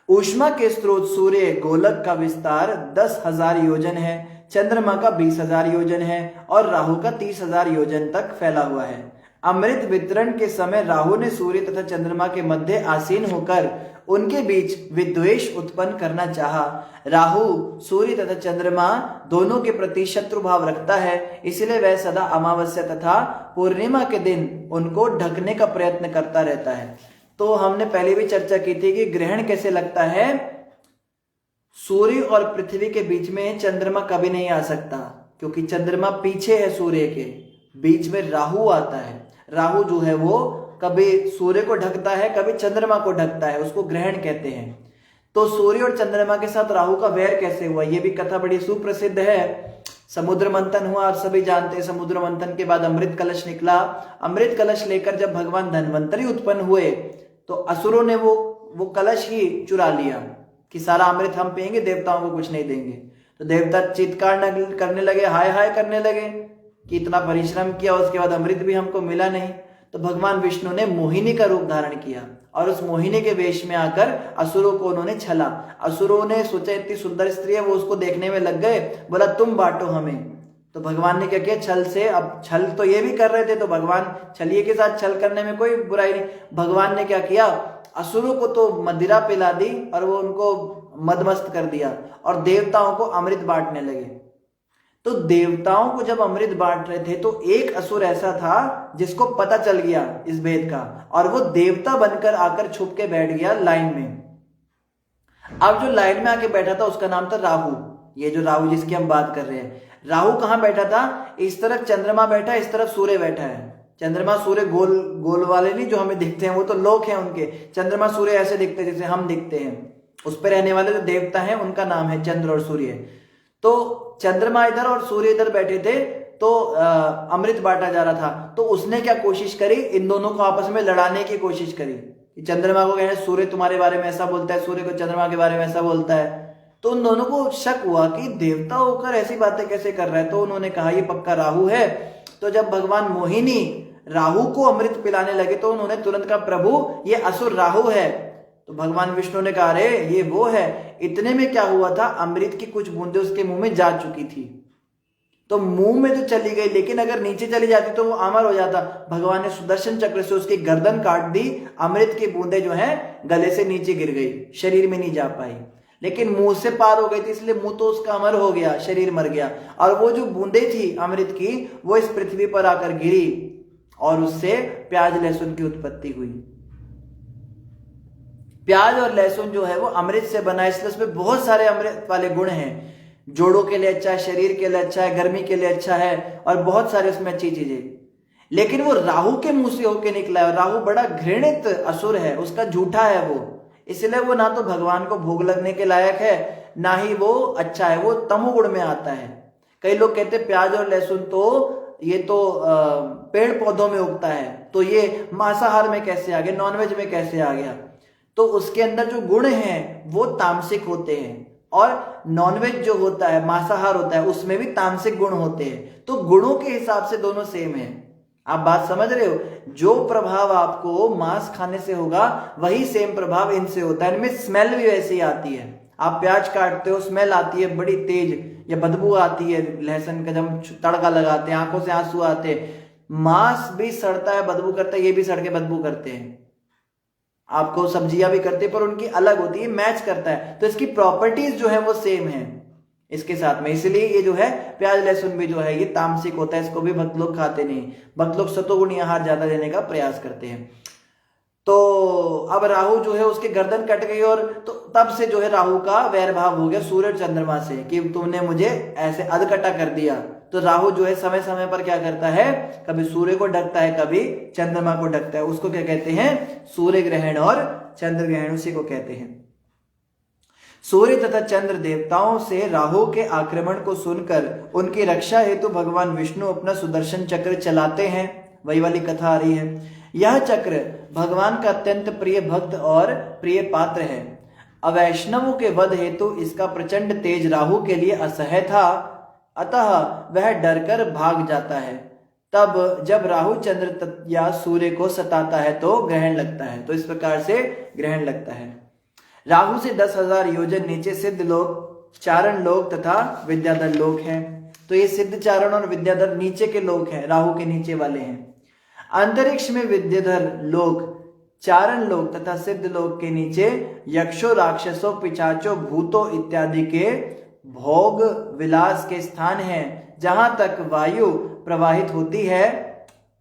ऊष्मा के स्रोत सूर्य गोलक का विस्तार 10,000 योजन है, चंद्रमा का 20,000 योजन है और राहु का 30,000 योजन तक फैला हुआ है। अमृत वितरण के समय राहु ने सूर्य तथा चंद्रमा के मध्य आसीन होकर उनके बीच विद्वेष उत्पन्न करना चाहा। राहु सूर्य तथा चंद्रमा दोनों के प्रति शत्रु भाव रखता है, इसलिए वह सदा अमावस्या तथा पूर्णिमा के दिन उनको ढकने का प्रयत्न करता रहता है। तो हमने पहले भी चर्चा की थी कि ग्रहण कैसे लगता है। सूर्य और पृथ्वी के बीच में चंद्रमा कभी नहीं आ सकता, क्योंकि चंद्रमा पीछे है सूर्य के, बीच में राहु आता है। राहु जो है वो कभी सूर्य को ढकता है, कभी चंद्रमा को ढकता है, उसको ग्रहण कहते हैं। तो सूर्य और चंद्रमा के साथ राहु का वैर कैसे हुआ, ये भी कथा बड़ी सुप्रसिद्ध है। समुद्र मंथन हुआ, आप सभी जानते हैं। समुद्र मंथन के बाद अमृत कलश निकला। अमृत कलश लेकर जब भगवान धन्वंतरी उत्पन्न हुए तो असुरों ने वो कलश ही चुरा लिया कि सारा अमृत हम पिएंगे, देवताओं को कुछ नहीं देंगे। तो देवता चित्कार करने लगे, हाय हाय करने लगे कि इतना परिश्रम किया, उसके बाद अमृत भी हमको मिला नहीं। तो भगवान विष्णु ने मोहिनी का रूप धारण किया और उस मोहिनी के वेश में आकर असुरों को उन्होंने छला। असुरों ने सोचा इतनी सुंदर स्त्री है, वो उसको देखने में लग गए, बोला तुम बांटो हमें। तो भगवान ने क्या किया, छल से, अब छल तो ये भी कर रहे थे, तो भगवान छलिए के साथ छल करने में कोई बुराई नहीं। भगवान ने क्या किया, असुरों को तो मदिरा पिला दी और वो उनको मदमस्त कर दिया और देवताओं को अमृत बांटने लगे। तो देवताओं को जब अमृत बांट रहे थे तो एक असुर ऐसा था जिसको पता चल गया इस भेद का, और वो देवता बनकर आकर छुप के बैठ गया लाइन में। अब जो लाइन में आके बैठा था उसका नाम था राहु। ये जो राहु जिसकी हम बात कर रहे हैं, राहु कहां बैठा था, इस तरफ चंद्रमा बैठा, इस तरफ सूर्य बैठा है। चंद्रमा सूर्य गोल गोल वाले नहीं जो हमें दिखते हैं, वो तो लोक हैं उनके। चंद्रमा सूर्य ऐसे दिखते हैं जैसे हम दिखते हैं। उस पर रहने वाले जो देवता हैं उनका नाम है चंद्र और सूर्य। तो चंद्रमा इधर और सूर्य इधर बैठे थे, तो अमृत बांटा जा रहा था। तो उसने क्या कोशिश करी, इन दोनों को आपस में लड़ाने की कोशिश करी। चंद्रमा को कहे सूर्य तुम्हारे बारे में ऐसा बोलता है, सूर्य को चंद्रमा के बारे में ऐसा बोलता है। तो उन दोनों को शक हुआ कि देवता होकर ऐसी बातें कैसे कर रहा है। तो उन्होंने कहा ये पक्का राहु है। तो जब भगवान मोहिनी राहु को अमृत पिलाने लगे तो उन्होंने तुरंत कहा प्रभु ये असुर राहु है। तो भगवान विष्णु ने कहा अरे ये वो है। इतने में क्या हुआ था, अमृत की कुछ बूंदें उसके मुंह में जा चुकी थी। तो मुंह में तो चली गई, लेकिन अगर नीचे चली जाती तो वो अमर हो जाता। भगवान ने सुदर्शन चक्र से उसकी गर्दन काट दी। अमृत की बूंदें जो है गले से नीचे गिर गई, शरीर में नहीं जा पाई, लेकिन मुंह से पार हो गई थी, इसलिए मुंह तो उसका अमर हो गया, शरीर मर गया। और वो जो बूंदें थी अमृत की, वो इस पृथ्वी पर आकर गिरी और उससे प्याज लहसुन की उत्पत्ति हुई। प्याज और लहसुन जो है वो अमृत से बना है, इसलिए उसमें बहुत सारे अमृत वाले गुण हैं। जोड़ों के लिए अच्छा है, शरीर के लिए अच्छा है, गर्मी के लिए अच्छा है और बहुत सारे उसमें अच्छी चीजें। लेकिन वो राहु के मुंह से होके निकला है। राहु बड़ा घृणित असुर है, उसका झूठा है वो, इसलिए वो ना तो भगवान को भोग लगने के लायक है, ना ही वो अच्छा है, वो तमोगुण में आता है। कई लोग कहते हैं प्याज और लहसुन तो ये तो पेड़ पौधों में उगता है, तो ये मांसाहार में कैसे आ गया, नॉनवेज में कैसे आ गया। तो उसके अंदर जो गुण हैं वो तामसिक होते हैं, और नॉनवेज जो होता है, मांसाहार होता है, उसमें भी तामसिक गुण होते हैं। तो गुणों के हिसाब से दोनों सेम है। आप बात समझ रहे हो, जो प्रभाव आपको मांस खाने से होगा वही सेम प्रभाव इनसे होता है। इनमें स्मेल भी वैसी आती है। आप प्याज काटते हो, स्मेल आती है बड़ी तेज, या बदबू आती है लहसुन का, जब तड़का लगाते हैं आंखों से आंसू आते हैं। मांस भी सड़ता है, बदबू करता है, ये भी सड़ के बदबू करते हैं। आपको सब्जियां भी करते हैं पर उनकी अलग होती है, मैच करता है। तो इसकी प्रॉपर्टीज जो है वो सेम है इसके साथ में, इसलिए ये जो है प्याज लहसुन भी जो है ये तामसिक होता है, इसको भी भक्त लोग खाते नहीं। भक्त लोग सतोगुणी आहार ज्यादा लेने का प्रयास करते हैं। तो अब राहु जो है उसकी गर्दन कट गई, और तो तब से जो है राहु का वैर भाव हो गया सूर्य और चंद्रमा से कि तुमने मुझे ऐसे अधकटा कर दिया। तो राहु जो है समय समय पर क्या करता है, कभी सूर्य को ढकता है, कभी चंद्रमा को ढकता है। उसको क्या कहते हैं, सूर्य ग्रहण और चंद्र ग्रहण, उसी को कहते हैं। सूर्य तथा चंद्र देवताओं से राहु के आक्रमण को सुनकर उनकी रक्षा हेतु भगवान विष्णु अपना सुदर्शन चक्र चलाते हैं। वही वाली कथा आ रही है। यह चक्र भगवान का अत्यंत प्रिय भक्त और प्रिय पात्र है। अवैष्णवों के वध हेतु इसका प्रचंड तेज राहु के लिए असह्य था, अतः वह डरकर भाग जाता है। तब जब राहु चंद्र या सूर्य को सताता है तो ग्रहण लगता है। तो इस प्रकार से ग्रहण लगता है। राहु से 10,000 योजन नीचे सिद्ध लोक, चारण लोक तथा विद्याधर लोक हैं। तो ये सिद्ध, चारण और विद्याधर नीचे के लोक हैं, राहु के नीचे वाले हैं। अंतरिक्ष में विद्याधर लोक, चारण लोक तथा सिद्ध लोक के नीचे यक्षों, राक्षसों, पिशाचों, भूतों इत्यादि के भोग विलास के स्थान हैं। जहां तक वायु प्रवाहित होती है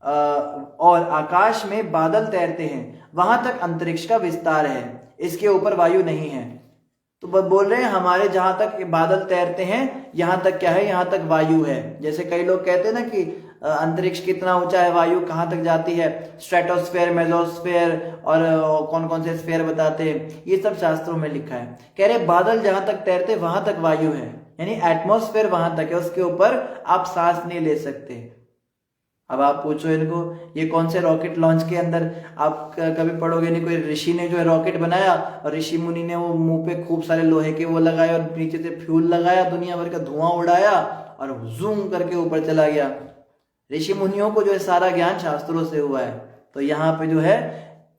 और आकाश में बादल तैरते हैं, वहां तक अंतरिक्ष का विस्तार है। इसके ऊपर वायु नहीं है। तो बोल रहे हैं हमारे जहां तक बादल तैरते हैं, यहां तक क्या है, यहां तक वायु है। जैसे कई लोग कहते हैं ना कि अंतरिक्ष कितना ऊंचा है, वायु कहां तक जाती है, स्ट्रेटोस्फेयर, मेसोस्फेयर और कौन कौन से स्फेयर बताते हैं, ये सब शास्त्रों में लिखा है। कह रहे बादल जहां तक तैरते वहां तक वायु है, यानी एटमॉस्फेयर वहां तक है, उसके ऊपर आप सांस नहीं ले सकते। अब आप पूछो इनको ये कौन से रॉकेट लॉन्च के अंदर, आप कभी पढ़ोगे नहीं, कोई ऋषि ने जो है रॉकेट बनाया और ऋषि मुनि ने वो मुंह पे खूब सारे लोहे के वो लगाए और नीचे से फ्यूल लगाया, दुनिया भर का धुआं उड़ाया और जूम करके ऊपर चला गया। ऋषि मुनियों को जो है सारा ज्ञान शास्त्रों से हुआ है। तो यहाँ पे जो है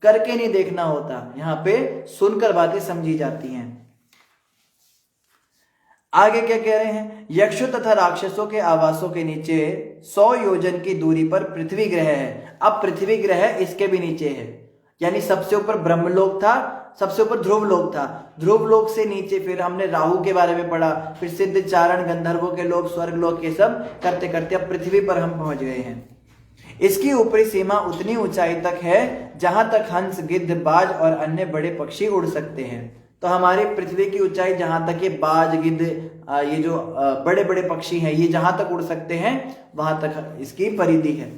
करके नहीं देखना होता, यहाँ पे सुनकर बातें समझी जाती हैं। आगे क्या कह रहे हैं, यक्षों तथा राक्षसों के आवासों के नीचे 100 योजन की दूरी पर पृथ्वी ग्रह है। अब पृथ्वी ग्रह इसके भी नीचे है, यानी सबसे ऊपर ब्रह्मलोक था, सबसे ऊपर ध्रुव लोक था, ध्रुव लोक से नीचे फिर हमने राहु के बारे में पढ़ा, फिर सिद्ध, चारण, गंधर्वों के लोक, स्वर्ग लोक, ये सब करते करते अब पृथ्वी पर हम पहुंच गए हैं। इसकी ऊपरी सीमा उतनी ऊंचाई तक है जहां तक हंस, गिद्ध, बाज और अन्य बड़े पक्षी उड़ सकते हैं। तो हमारी पृथ्वी की ऊंचाई जहां तक ये बाज, गिद्ध, ये जो बड़े बड़े पक्षी हैं, ये जहां तक उड़ सकते हैं वहां तक इसकी परिधि है।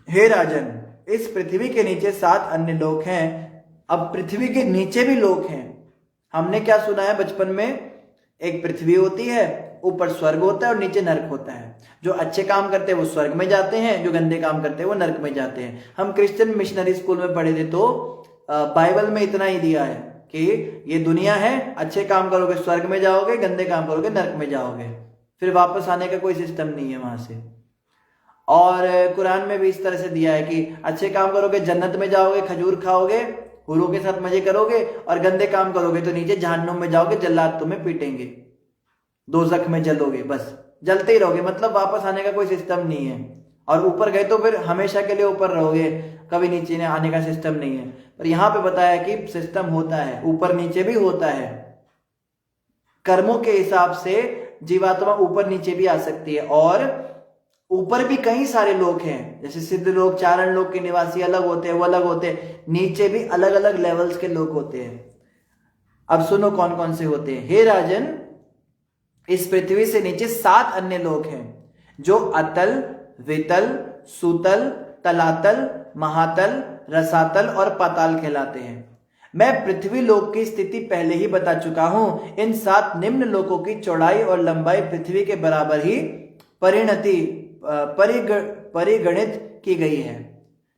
हे राजन, इस पृथ्वी के नीचे 7 अन्य लोक हैं। अब पृथ्वी के नीचे भी लोक हैं। हमने क्या सुना है बचपन में, एक पृथ्वी होती है, ऊपर स्वर्ग होता है और नीचे नरक होता है। जो अच्छे काम करते हैं वो स्वर्ग में जाते हैं, जो गंदे काम करते हैं वो नरक में जाते हैं। हम क्रिश्चियन मिशनरी स्कूल में पढ़े थे तो बाइबल में इतना ही दिया है कि ये दुनिया है, अच्छे काम करोगे स्वर्ग में जाओगे, गंदे काम करोगे नरक में जाओगे, फिर वापस आने का कोई सिस्टम नहीं है वहां से। और कुरान में भी इस तरह से दिया है कि अच्छे काम करोगे जन्नत में जाओगे, खजूर खाओगे, हुरों के साथ मजे करोगे, और गंदे काम करोगे तो नीचे जहन्नुम में जाओगे, जल्लाद तुम्हें पीटेंगे, दोज़ख में जलोगे, बस जलते ही रहोगे, मतलब वापस आने का कोई सिस्टम नहीं है। और ऊपर गए तो फिर हमेशा के लिए ऊपर रहोगे, कभी नीचे ने आने का सिस्टम नहीं है। पर यहां पे बताया कि सिस्टम होता है, ऊपर नीचे भी होता है। कर्मों के हिसाब से जीवात्मा ऊपर नीचे भी आ सकती है। और ऊपर भी कई सारे लोग हैं, जैसे सिद्ध लोग, चारण लोग के निवासी अलग होते हैं, वो अलग होते हैं, नीचे भी अलग अलग लेवल्स के लोग होते हैं। अब सुनो कौन कौन से होते हैं। हे राजन, इस पृथ्वी से नीचे 7 अन्य लोग हैं जो अतल, वितल, सुतल, तलातल, महातल, रसातल और पाताल कहलाते हैं। मैं पृथ्वी लोक की स्थिति पहले ही बता चुका हूं। इन 7 निम्न लोकों की चौड़ाई और लंबाई पृथ्वी के बराबर ही परिगणित की गई है।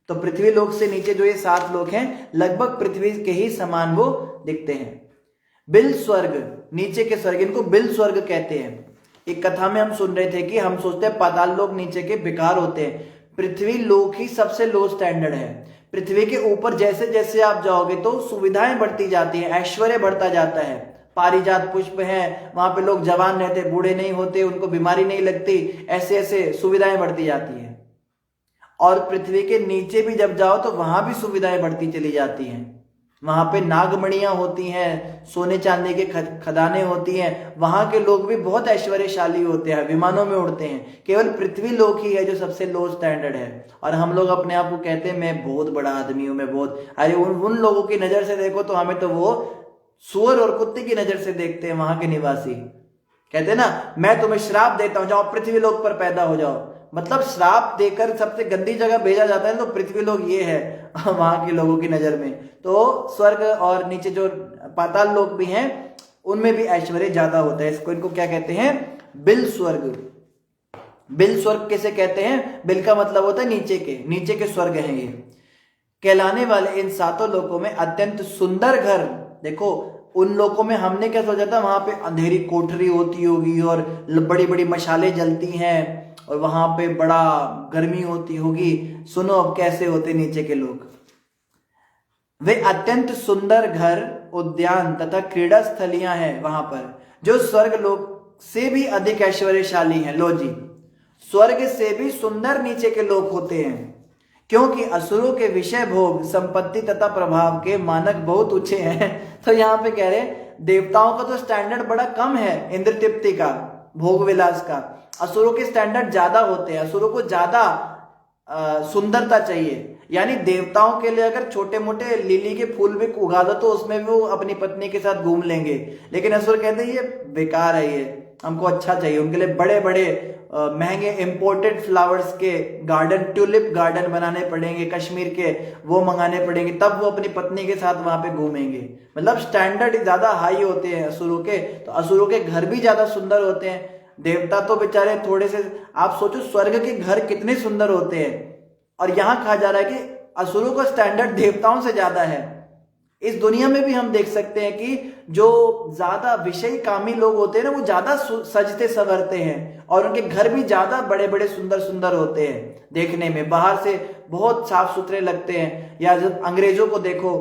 तो पृथ्वी लोक से नीचे जो ये 7 लोक हैं लगभग पृथ्वी के ही समान वो दिखते हैं। बिल स्वर्ग, नीचे के स्वर्ग, इनको बिल स्वर्ग कहते हैं। एक कथा में हम सुन रहे थे कि हम सोचते हैं पाताल लोक नीचे के बेकार होते हैं, पृथ्वी लोक ही सबसे लो स्टैंडर्ड है। पृथ्वी के ऊपर जैसे जैसे आप जाओगे तो सुविधाएं बढ़ती जाती हैं, ऐश्वर्य बढ़ता जाता है, पारिजात पुष्प हैं, वहां पे लोग जवान रहते, बूढ़े नहीं होते, उनको बीमारी नहीं लगती, ऐसे ऐसे सुविधाएं बढ़ती जाती हैं। और पृथ्वी के नीचे भी जब जाओ तो वहां भी सुविधाएं बढ़ती चली जाती हैं। वहां पे नागमणियां होती हैं, सोने चांदी के खदानें होती हैं, वहां के लोग भी बहुत ऐश्वर्यशाली होते हैं, विमानों में उड़ते हैं। केवल पृथ्वी लोक ही है जो सबसे लो स्टैंडर्ड है। और हम लोग अपने आप को कहते हैं मैं बहुत बड़ा आदमी हूं, मैं बहुत, अरे उन लोगों की नजर से देखो तो हमें तो वो सुअर और कुत्ते की नजर से देखते हैं। वहां के निवासी कहते हैं ना, मैं तुम्हें श्राप देता हूं, जाओ पृथ्वी लोक पर पैदा हो जाओ। मतलब श्राप देकर सबसे गंदी जगह भेजा जाता है, तो पृथ्वी लोक ये है वहां के लोगों की नजर में। तो स्वर्ग और नीचे जो पाताल लोक भी हैं उनमें भी ऐश्वर्य ज्यादा होता है। इसको इनको क्या कहते हैं, बिल स्वर्ग। बिल स्वर्ग कैसे कहते हैं, बिल का मतलब होता है नीचे के स्वर्ग हैं ये। कहलाने वाले इन 7 लोकों में अत्यंत सुंदर घर, देखो उन लोकों में हमने क्या सोचा था, वहां पे अंधेरी कोठरी होती होगी और बड़ी बड़ी मशालें जलती हैं और वहां पे बड़ा गर्मी होती होगी। सुनो अब कैसे होते नीचे के लोग। वे अत्यंत सुंदर घर, उद्यान तथा क्रीड़ा स्थलियां हैं वहां पर, जो स्वर्ग लोक से भी अधिक ऐश्वर्यशाली हैं। लो जी, स्वर्ग से भी सुंदर नीचे के लोग होते हैं, क्योंकि असुरों के विषय भोग, संपत्ति तथा प्रभाव के मानक बहुत ऊंचे हैं। तो यहाँ पे कह रहे देवताओं का तो स्टैंडर्ड बड़ा कम है, इंद्र तृप्ति का, भोग विलास का। असुरों के स्टैंडर्ड ज्यादा होते हैं, असुरों को ज्यादा सुंदरता चाहिए। यानी देवताओं के लिए अगर छोटे मोटे लिली के फूल भी उगा दो तो उसमें भी वो अपनी पत्नी के साथ घूम लेंगे, लेकिन असुर कहते हैं ये बेकार है, ये हमको अच्छा चाहिए। उनके लिए बड़े बड़े महंगे इंपोर्टेड फ्लावर्स के गार्डन, ट्यूलिप गार्डन बनाने पड़ेंगे कश्मीर के, वो मंगाने पड़ेंगे, तब वो अपनी पत्नी के साथ वहां पे घूमेंगे। मतलब स्टैंडर्ड ज्यादा हाई होते हैं असुरों के, तो असुरों के घर भी ज्यादा सुंदर होते हैं। देवता तो बेचारे थोड़े से, आप सोचो स्वर्ग के घर कितने सुंदर होते हैं, और यहां कहा जा रहा है कि असुरों का स्टैंडर्ड देवताओं से ज्यादा है। इस दुनिया में भी हम देख सकते हैं कि जो ज्यादा विषय कामी लोग होते हैं ना, वो ज्यादा सजते संवरते हैं और उनके घर भी ज्यादा बड़े बड़े सुंदर सुंदर होते हैं देखने में, बाहर से बहुत साफ सुथरे लगते हैं। या जब अंग्रेजों को देखो,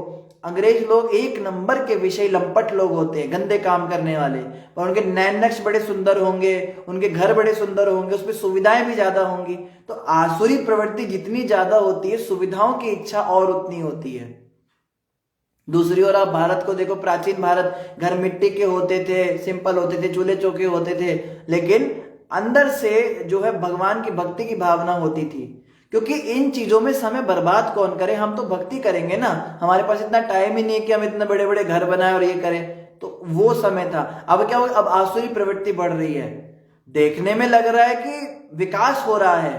अंग्रेज लोग एक नंबर के विषय लंपट लोग होते हैं, गंदे काम करने वाले, और उनके नैन नक्श बड़े सुंदर होंगे, उनके घर बड़े सुंदर होंगे, उसमें सुविधाएं भी ज्यादा होंगी। तो आसुरी प्रवृत्ति जितनी ज्यादा होती है, सुविधाओं की इच्छा और उतनी होती है। दूसरी ओर आप भारत को देखो, प्राचीन भारत, घर मिट्टी के होते थे, सिंपल होते थे, चूल्हे चौके होते थे, लेकिन अंदर से जो है भगवान की भक्ति की भावना होती थी। क्योंकि इन चीजों में समय बर्बाद कौन करे, हम तो भक्ति करेंगे ना, हमारे पास इतना टाइम ही नहीं है कि हम इतने बड़े बड़े घर बनाए और ये करें। तो वो समय था। अब क्या हो, अब आसुरी प्रवृत्ति बढ़ रही है। देखने में लग रहा है कि विकास हो रहा है,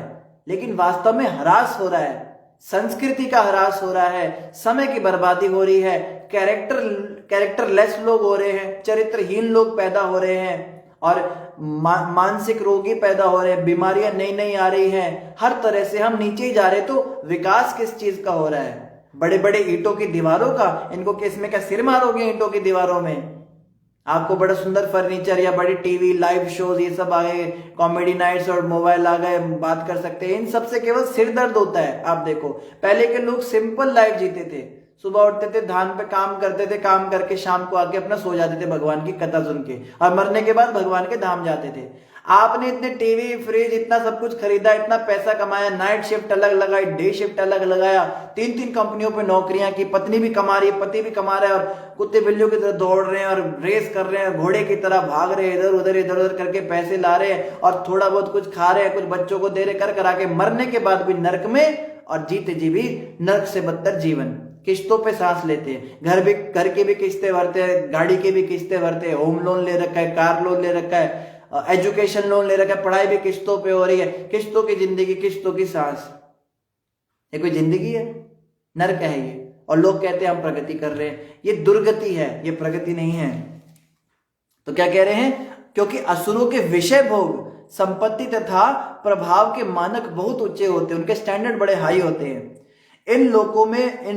लेकिन वास्तव में ह्रास हो रहा है, संस्कृति का ह्रास हो रहा है, समय की बर्बादी हो रही है, कैरेक्टरलेस लोग हो रहे हैं, चरित्रहीन लोग पैदा हो रहे हैं, और मानसिक रोगी पैदा हो रहे हैं, बीमारियां नई नई आ रही हैं, हर तरह से हम नीचे ही जा रहे। तो विकास किस चीज का हो रहा है? बड़े बड़े ईंटों की दीवारों का। इनको किसमें क्या सिर मारोगे ईंटों की दीवारों में? आपको बड़ा सुंदर फर्नीचर या बड़ी टीवी, लाइव शोज, ये सब आ गए, कॉमेडी नाइट्स और मोबाइल आ गए, बात कर सकते हैं। इन सब से केवल सिर दर्द होता है। आप देखो पहले के लोग सिंपल लाइफ जीते थे, सुबह उठते थे, धान पे काम करते थे, काम करके शाम को आके अपना सो जाते थे भगवान की कथा सुन के, और मरने के बाद भगवान के धाम जाते थे। आपने इतने टीवी, फ्रिज, इतना सब कुछ खरीदा, इतना पैसा कमाया, नाइट शिफ्ट अलग लगाई, डे शिफ्ट अलग लगाया, 3-3 कंपनियों पे नौकरियां की, पत्नी भी कमा रही है, पति भी कमा रहा है, और कुत्ते बिल्लियों की तरह दौड़ रहे हैं और रेस कर रहे हैं, घोड़े की तरह भाग रहे हैं, इधर उधर करके पैसे ला रहे हैं, और थोड़ा बहुत कुछ खा रहे हैं, कुछ बच्चों को दे रहे, कर करा के मरने के बाद भी नर्क में, और जीते जी भी नर्क से बदतर जीवन। किस्तों पे सांस लेते हैं, घर की भी किस्तें भरते हैं, गाड़ी की भी किस्तें भरते हैं, होम लोन ले रखा है, कार लोन ले रखा है, एजुकेशन लोन ले रखा है, पढ़ाई भी किस्तों पे हो रही है। किस्तों की जिंदगी, किस्तों की सांस, ये कोई जिंदगी है? नर्क है ये। और लोग कहते हैं हम प्रगति कर रहे हैं। ये दुर्गति है, ये प्रगति नहीं है। तो क्या कह रहे हैं? क्योंकि असुरों के विषय भोग, संपत्ति तथा प्रभाव के मानक बहुत ऊंचे होते हैं, उनके स्टैंडर्ड बड़े हाई होते हैं। इन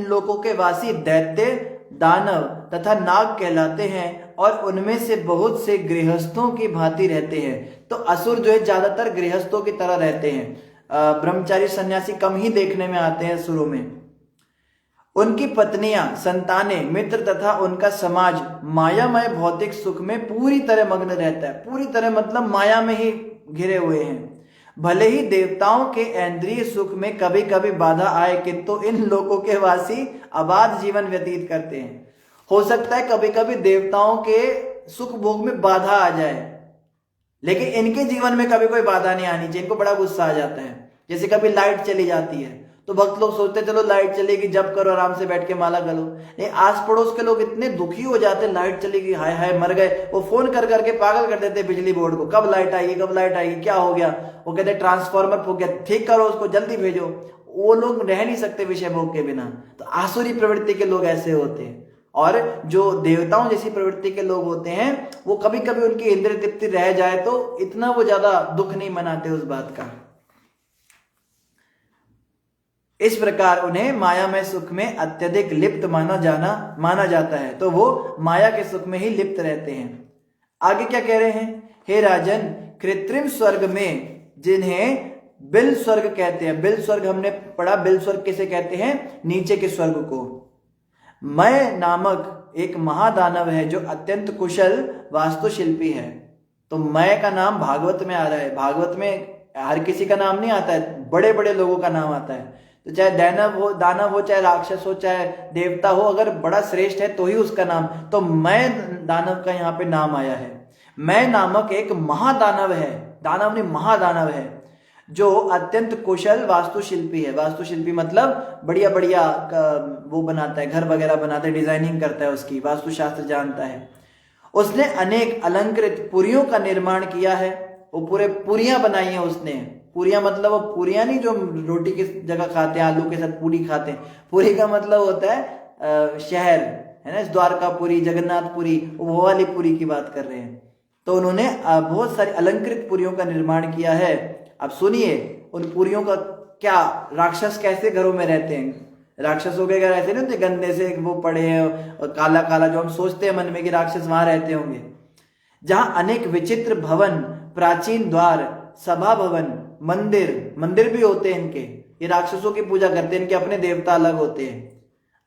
लोकों के वासी दैत्य, दानव तथा नाग कहलाते हैं, और उनमें से बहुत से गृहस्थों की भांति रहते हैं। तो असुर जो है ज्यादातर गृहस्थों की तरह रहते हैं, ब्रह्मचारी सन्यासी कम ही देखने में आते हैं असुरों में। उनकी पत्नियां, संतानें, मित्र तथा उनका समाज मायामय भौतिक सुख में पूरी तरह मग्न रहता है। पूरी तरह मतलब माया में ही घिरे हुए हैं। भले ही देवताओं के इंद्रिय सुख में कभी कभी बाधा आए, किंतु इन लोगों के वासी अबाध जीवन व्यतीत करते हैं। हो सकता है कभी कभी देवताओं के सुख भोग में बाधा आ जाए, लेकिन इनके जीवन में कभी कोई बाधा नहीं आनी चाहिए। इनको बड़ा गुस्सा आ जाता है। जैसे कभी लाइट चली जाती है तो भक्त लोग सोचते चलो लाइट चलेगी, जब करो आराम से बैठ के माला करो। नहीं, आस पड़ोस के लोग इतने दुखी हो जाते, लाइट चलेगी, हाय हाय मर गए, वो फोन कर करके पागल कर देते बिजली बोर्ड को, कब लाइट आएगी, कब लाइट आएगी, क्या हो गया। वो कहते ट्रांसफार्मर फूक गया, ठीक करो उसको, जल्दी भेजो। वो लोग रह नहीं सकते विषय भोग के बिना। तो आसुरी प्रवृत्ति के लोग ऐसे होते हैं। और जो देवताओं जैसी प्रवृत्ति के लोग होते हैं, वो कभी कभी उनकी इंद्रिय तृप्ति रह जाए तो इतना वो ज्यादा दुख नहीं मनाते उस बात का। इस प्रकार उन्हें मायामय सुख में अत्यधिक लिप्त माना जाता है, तो वो माया के सुख में ही लिप्त रहते हैं। आगे क्या कह रहे हैं, हे राजन, कृत्रिम स्वर्ग में जिन्हें बिल स्वर्ग कहते हैं, बिल स्वर्ग हमने पढ़ा, बिल स्वर्ग किसे कहते हैं, नीचे के स्वर्ग को। मय नामक एक महादानव है जो अत्यंत कुशल वास्तुशिल्पी है। तो मय का नाम भागवत में आ रहा है। भागवत में हर किसी का नाम नहीं आता है, बड़े बड़े लोगों का नाम आता है। तो चाहे दानव हो, चाहे राक्षस हो, चाहे देवता हो, अगर बड़ा श्रेष्ठ है तो ही उसका नाम। तो मय दानव का यहाँ पे नाम आया है। मय नामक एक महादानव है, दानव नहीं महादानव है, जो अत्यंत कुशल वास्तुशिल्पी है। वास्तुशिल्पी मतलब बढ़िया बढ़िया वो बनाता है, घर वगैरह बनाता है, डिजाइनिंग करता है, उसकी वास्तुशास्त्र जानता है। उसने अनेक अलंकृत पुरियों का निर्माण किया है। वो पूरे पुरियां बनाई हैं उसने। पुरियां मतलब वो पुरियां नहीं जो रोटी की जगह खाते हैं, आलू के साथ पूरी खाते हैं। पुरी का मतलब होता है शहर, है ना, द्वारकापुरी, जगन्नाथपुरी, वो वाली पुरी की बात कर रहे हैं। तो उन्होंने बहुत सारी अलंकृत पुरियों का निर्माण किया है। अब सुनिए उन पुरियों का क्या, राक्षस कैसे घरों में रहते हैं। राक्षसों के घर ऐसे नहीं होते, गंदे से वो पड़े हैं और काला काला, जो हम सोचते हैं मन में कि राक्षस वहां रहते होंगे। जहां अनेक विचित्र भवन, प्राचीन द्वार, सभा भवन, मंदिर भी होते हैं इनके। ये राक्षसों की पूजा करते हैं, इनके अपने देवता अलग होते हैं।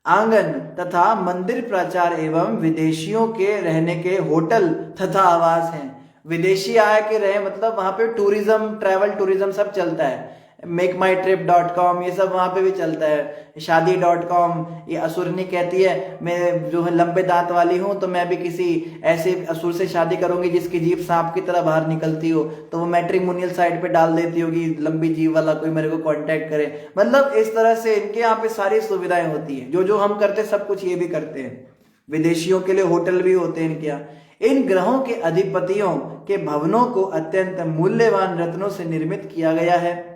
आंगन तथा मंदिर प्राचार एवं विदेशियों के रहने के होटल तथा आवास हैं। विदेशी आए के रहे मतलब वहां पे टूरिज्म, ट्रैवल टूरिज्म सब चलता है। makeMyTrip.com ये सब वहां पे भी चलता है। शादी.com, ये असुरनी कहती है मैं जो है लंबे दांत वाली हूं, तो मैं भी किसी ऐसे असुर से शादी करूंगी जिसकी जीभ सांप की तरह बाहर निकलती हो। तो वो मैट्रिमोनियल साइट पे डाल देती होगी लंबी जीभ वाला कोई मेरे को कांटेक्ट करे। मतलब इस तरह से इनके यहाँ पे सारी सुविधाएं होती है। जो हम करते सब कुछ ये भी करते हैं। विदेशियों के लिए होटल भी होते हैं इनके यहाँ। इन ग्रहों के अधिपतियों के भवनों को अत्यंत मूल्यवान रत्नों से निर्मित किया गया है।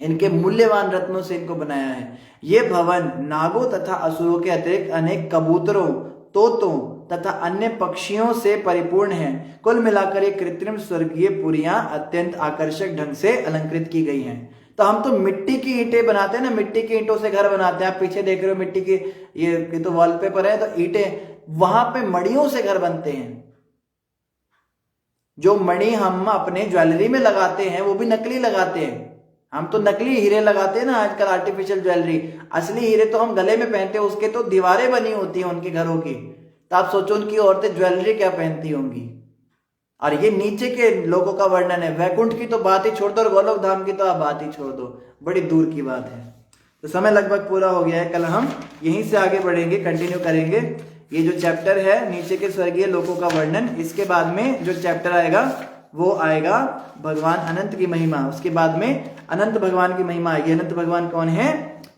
इनके मूल्यवान रत्नों से इनको बनाया है। ये भवन नागों तथा असुरों के अतिरिक्त अनेक कबूतरों, तोतों तथा अन्य पक्षियों से परिपूर्ण है। कुल मिलाकर ये कृत्रिम स्वर्गीय पुरियां अत्यंत आकर्षक ढंग से अलंकृत की गई हैं। तो हम तो मिट्टी की ईंटें बनाते हैं ना, मिट्टी की ईंटों से घर बनाते हैं। आप पीछे देख रहे हो मिट्टी की, ये तो वॉलपेपर है, तो ईंटें, वहां पे मणियों से घर बनते हैं। जो मणि हम अपने ज्वेलरी में लगाते हैं वो भी नकली लगाते हैं। हम तो नकली हीरे लगाते हैं ना आजकल, आर्टिफिशियल ज्वेलरी। असली हीरे तो हम गले में पहनते हैं, उसके तो दीवारें बनी होती हैं उनके घरों की। तो आप सोचो उनकी औरतें ज्वेलरी क्या पहनती होंगी। और ये नीचे के लोगों का वर्णन है। वैकुंठ की तो बात ही छोड़ दो और गोलोक धाम की तो आप बात ही छोड़ दो, बड़ी दूर की बात है। तो समय लगभग पूरा हो गया है। कल हम यहीं से आगे बढ़ेंगे, कंटिन्यू करेंगे। ये जो चैप्टर है नीचे के स्वर्गीय लोकों का वर्णन, इसके बाद में जो चैप्टर आएगा वो आएगा भगवान अनंत की महिमा। उसके बाद में अनंत भगवान की महिमा आएगी। अनंत भगवान कौन है?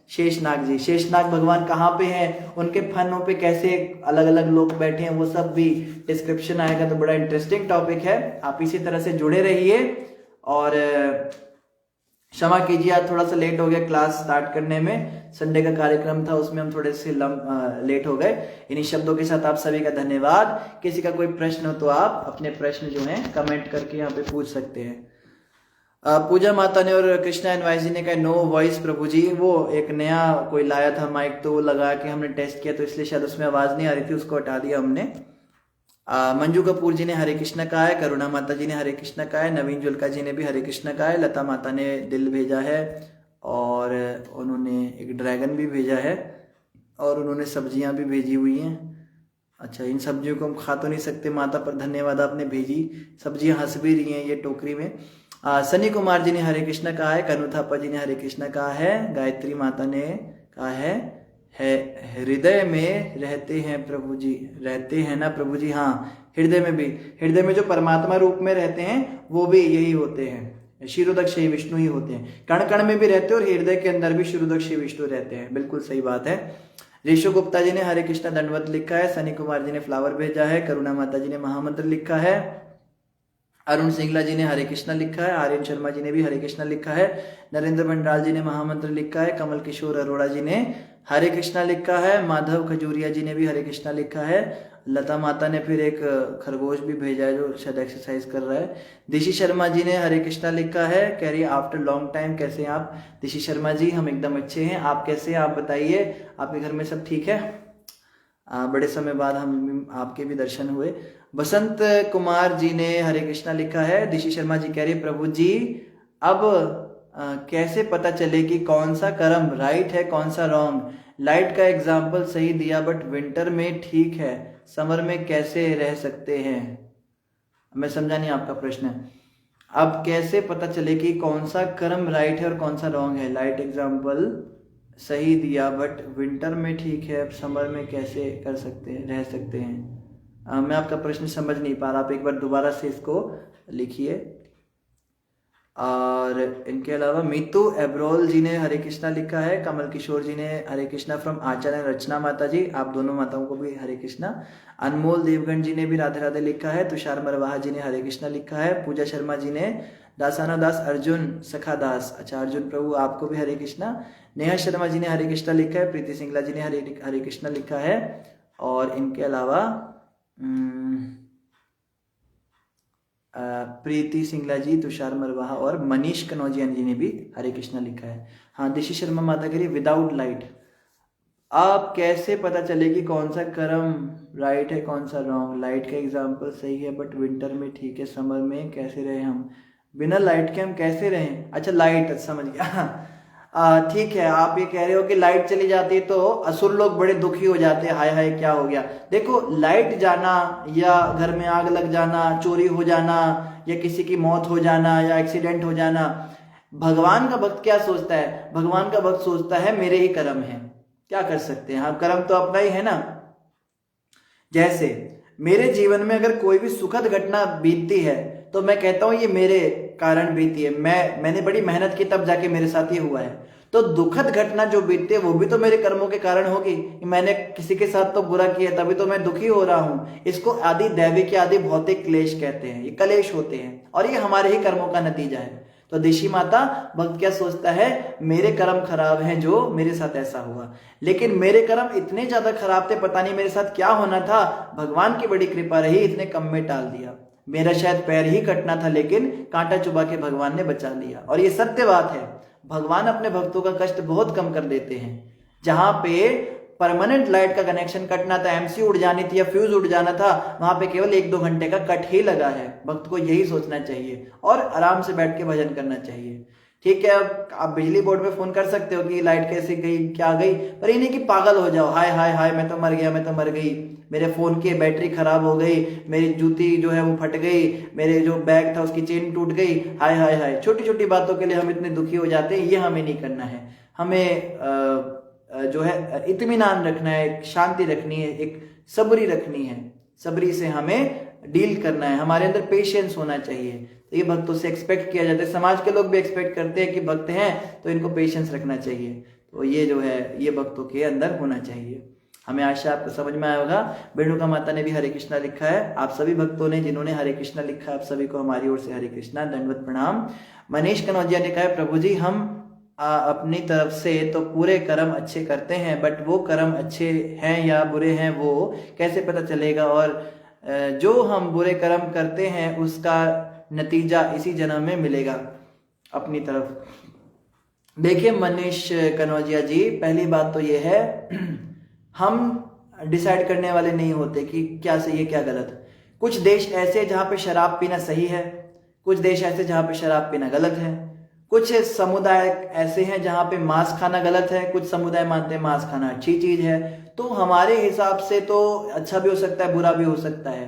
शेषनाग जी। शेषनाग भगवान कहाँ पे हैं, उनके फनों पे कैसे अलग अलग लोग बैठे हैं, वो सब भी डिस्क्रिप्शन आएगा। तो बड़ा इंटरेस्टिंग टॉपिक है। आप इसी तरह से जुड़े रहिए। और क्षमा कीजिए आज थोड़ा सा लेट हो गया क्लास स्टार्ट करने में। संडे का कार्यक्रम था, उसमें हम थोड़े से लेट हो गए। इन्हीं शब्दों के साथ आप सभी का धन्यवाद। किसी का कोई प्रश्न हो तो आप अपने प्रश्न जो हैं कमेंट करके यहाँ पे पूछ सकते हैं। पूजा माता ने और कृष्णा एनवाइस जी ने कहा नो वॉइस प्रभु जी। वो एक नया कोई लाया था माइक, तो वो लगा के हमने टेस्ट किया, तो इसलिए शायद उसमें आवाज नहीं आ रही थी, उसको हटा दिया हमने। मंजू कपूर जी ने हरे कृष्ण कहा है, करुणा माता जी ने हरे कृष्ण कहा है, नवीन जुल्का जी ने भी हरे कृष्ण कहा है, लता माता ने दिल भेजा है, और उन्होंने एक ड्रैगन भी भेजा है, और उन्होंने सब्जियां भी भेजी हुई हैं। अच्छा, इन सब्जियों को हम खा तो नहीं सकते माता, पर धन्यवाद आपने भेजी। सब्जियां हंस भी रही हैं ये टोकरी में। सनी कुमार जी ने हरे कृष्ण कहा है, कनु थापा जी ने हरे कृष्ण कहा है, गायत्री माता ने कहा है हृदय में रहते हैं प्रभु जी, रहते हैं ना प्रभु जी। हाँ, हृदय में भी, हृदय में जो परमात्मा रूप में रहते हैं वो भी यही होते हैं, शिरोदक श्री विष्णु ही होते हैं। कण कण में भी रहते हैं और हृदय के अंदर भी शिरोदक श्री विष्णु रहते हैं। बिल्कुल सही बात है। ऋषु गुप्ता जी ने हरे कृष्ण दंडवत लिखा है, सनी कुमार जी ने फ्लावर भेजा है, करुणा माता जी ने महामंत्र लिखा है, अरुण सिंगला जी ने हरे कृष्णा लिखा है, आर्यन शर्मा जी ने भी हरे कृष्णा लिखा है, नरेंद्र भंडाल जी ने महामंत्र लिखा है, कमल किशोर अरोड़ा जी ने हरे कृष्णा लिखा है, माधव खजूरिया जी ने भी हरे कृष्णा लिखा है, लता माता ने फिर एक खरगोश भी भेजा है जो शायद एक्सरसाइज कर रहा है, दिशी शर्मा जी ने हरे कृष्णा लिखा है, कह रही है आफ्टर लॉन्ग टाइम कैसे हैं आप दिशी शर्मा जी, हम एकदम अच्छे हैं, आप कैसे हैं आप बताइए, आपके घर में सब ठीक है? बड़े समय बाद हम आपके भी दर्शन हुए। बसंत कुमार जी ने हरे कृष्णा लिखा है, दिशी शर्मा जी कह रही है प्रभु जी अब कैसे पता चले कि कौन सा कर्म राइट है कौन सा रॉन्ग, लाइट का एग्जाम्पल सही दिया बट विंटर में ठीक है, समर में कैसे रह सकते हैं? मैं समझा नहीं आपका प्रश्न। अब कैसे पता चले कि कौन सा कर्म राइट है और कौन सा रॉन्ग है, लाइट एग्जाम्पल सही दिया बट विंटर में ठीक है, अब समर में कैसे कर सकते हैं रह सकते हैं? मैं आपका प्रश्न समझ नहीं पा रहा, आप एक बार दोबारा से इसको लिखिए। और इनके अलावा मीतू एब्रोल जी ने हरे कृष्णा लिखा है, कमल किशोर जी ने हरे कृष्णा फ्रॉम आचार्य रचना माता जी, आप दोनों माताओं को भी हरे कृष्णा। अनमोल देवगन जी ने भी राधे राधे लिखा है, तुषार मरवाहा जी ने हरे कृष्णा लिखा है, पूजा शर्मा जी ने दासाना दास अर्जुन सखा दास, अच्छा अर्जुन प्रभु आपको भी हरे कृष्णा। नेहा शर्मा जी ने हरे कृष्णा लिखा है, प्रीति सिंगला जी ने हरे कृष्णा लिखा है, और इनके अलावा प्रीति सिंगला जी, तुषार मरवाहा और मनीष कनौजियान जी ने भी हरे कृष्णा लिखा है। हाँ दिशी शर्मा माता करिए विदाउट लाइट आप कैसे पता चले कि कौन सा कर्म राइट है कौन सा रॉन्ग, लाइट का एग्जाम्पल सही है बट विंटर में ठीक है, समर में कैसे रहे हम, बिना लाइट के हम कैसे रहें? अच्छा लाइट समझ गया। ठीक है, आप ये कह रहे हो कि लाइट चली जाती है तो असुर लोग बड़े दुखी हो जाते हैं, हाय हाय क्या हो गया। देखो लाइट जाना या घर में आग लग जाना, चोरी हो जाना या किसी की मौत हो जाना या एक्सीडेंट हो जाना, भगवान का भक्त क्या सोचता है? भगवान का भक्त सोचता है मेरे ही कर्म है, क्या कर सकते हैं, हाँ कर्म तो अपना ही है ना। जैसे मेरे जीवन में अगर कोई भी सुखद घटना बीतती है तो मैं कहता हूं ये मेरे कारण बीती है, मैंने बड़ी मेहनत की तब जाके मेरे साथ ये हुआ है। तो दुखद घटना जो बीतती है वो भी तो मेरे कर्मों के कारण होगी, मैंने किसी के साथ तो बुरा किया तभी तो मैं दुखी हो रहा हूं। इसको आदि दैविक आदि भौतिक क्लेश कहते हैं, ये कलेश होते हैं और ये हमारे ही कर्मों का नतीजा है। तो देशी माता भक्त क्या सोचता है, मेरे कर्म खराब हैं जो मेरे साथ ऐसा हुआ, लेकिन मेरे कर्म इतने ज्यादा खराब थे, पता नहीं मेरे साथ क्या होना था, भगवान की बड़ी कृपा रही इतने कम में टाल दिया, मेरा शायद पैर ही कटना था लेकिन कांटा चुबा के भगवान ने बचा लिया। और ये सत्य बात है, भगवान अपने भक्तों का कष्ट बहुत कम कर देते हैं। जहां पे परमानेंट लाइट का कनेक्शन कटना था, एमसी उड़ जानी थी या फ्यूज उड़ जाना था, वहां पे केवल 1-2 घंटे का कट ही लगा है। भक्त को यही सोचना चाहिए और आराम से बैठ के भजन करना चाहिए। ठीक है, अब आप बिजली बोर्ड में फोन कर सकते हो कि लाइट कैसे गई क्या गई, पर ये नहीं कि पागल हो जाओ, हाय हाय हाय मैं तो मर गया, मैं तो मर गई, मेरे फोन की बैटरी खराब हो गई, मेरी जूती जो है वो फट गई, मेरे जो बैग था उसकी चेन टूट गई, हाय हाय हाय। छोटी छोटी बातों के लिए हम इतने दुखी हो जाते हैं, ये हमें नहीं करना है। हमें जो है इत्मीनान रखना है, शांति रखनी है, एक सबरी रखनी है, सबरी से हमें डील करना है, हमारे अंदर पेशेंस होना चाहिए। तो ये भक्तों से एक्सपेक्ट किया जाता है, समाज के लोग भी एक्सपेक्ट करते हैं कि भक्त हैं तो इनको पेशेंस रखना चाहिए। तो ये जो है ये भक्तों के अंदर होना चाहिए। हमें आशा आपको समझ में आया होगा। बेणुका माता ने भी हरे कृष्णा लिखा है। आप सभी भक्तों ने जिन्होंने हरे कृष्णा लिखा, आप सभी को हमारी ओर से हरे कृष्णा, दंडवत प्रणाम। मनीष कनौजिया ने कहा है, प्रभु जी हम अपनी तरफ से तो पूरे कर्म अच्छे करते हैं, बट वो कर्म अच्छे हैं या बुरे हैं वो कैसे पता चलेगा, और जो हम बुरे कर्म करते हैं उसका नतीजा इसी जन्म में मिलेगा अपनी तरफ। देखिए मनीष कनौजिया जी, पहली बात तो ये है हम डिसाइड करने वाले नहीं होते कि क्या सही है क्या गलत। कुछ देश ऐसे जहां पे शराब पीना सही है, कुछ देश ऐसे जहां पे शराब पीना गलत है, कुछ समुदाय ऐसे हैं जहां पे मांस खाना गलत है, कुछ समुदाय मानते हैं मांस खाना अच्छी चीज है। तो हमारे हिसाब से तो अच्छा भी हो सकता है, बुरा भी हो सकता है,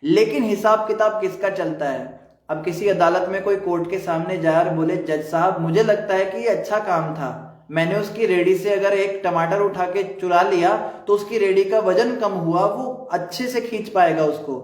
लेकिन हिसाब किताब किसका चलता है। अब किसी अदालत में कोई कोर्ट के सामने जाए और बोले, जज साहब मुझे लगता है कि ये अच्छा काम था, मैंने उसकी रेडी से अगर एक टमाटर उठा के चुरा लिया तो उसकी रेडी का वजन कम हुआ, वो अच्छे से खींच पाएगा उसको।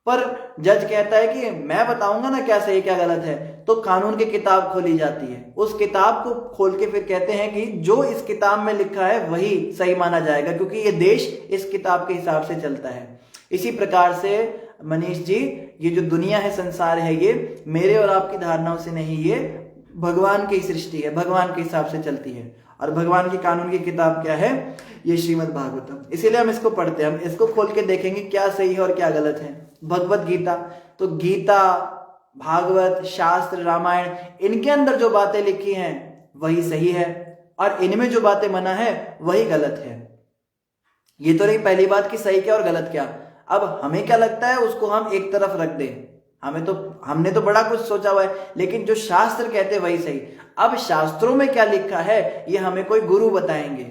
पर जज कहता है कि मैं बताऊंगा ना क्या सही क्या गलत है, तो कानून की किताब खोली जाती है, उस किताब को खोल के फिर कहते हैं कि जो इस किताब में लिखा है वही सही माना जाएगा, क्योंकि ये देश इस किताब के हिसाब से चलता है। इसी प्रकार से मनीष जी, ये जो दुनिया है, संसार है, ये मेरे और आपकी धारणाओं से नहीं, ये भगवान की सृष्टि है, भगवान के हिसाब से चलती है। और भगवान की कानून की किताब क्या है? ये श्रीमद् भागवतम। इसीलिए हम इसको पढ़ते हैं, हम इसको खोल के देखेंगे क्या सही है और क्या गलत है। भगवत गीता, तो गीता, भागवत, शास्त्र, रामायण, इनके अंदर जो बातें लिखी हैं वही सही है, और इनमें जो बातें मना है वही गलत है। ये तो नहीं पहली बात कि सही क्या और गलत क्या। अब हमें क्या लगता है उसको हम एक तरफ रख दें, हमने तो बड़ा कुछ सोचा हुआ है, लेकिन जो शास्त्र कहते हैं वही सही। अब शास्त्रों में क्या लिखा है ये हमें कोई गुरु बताएंगे।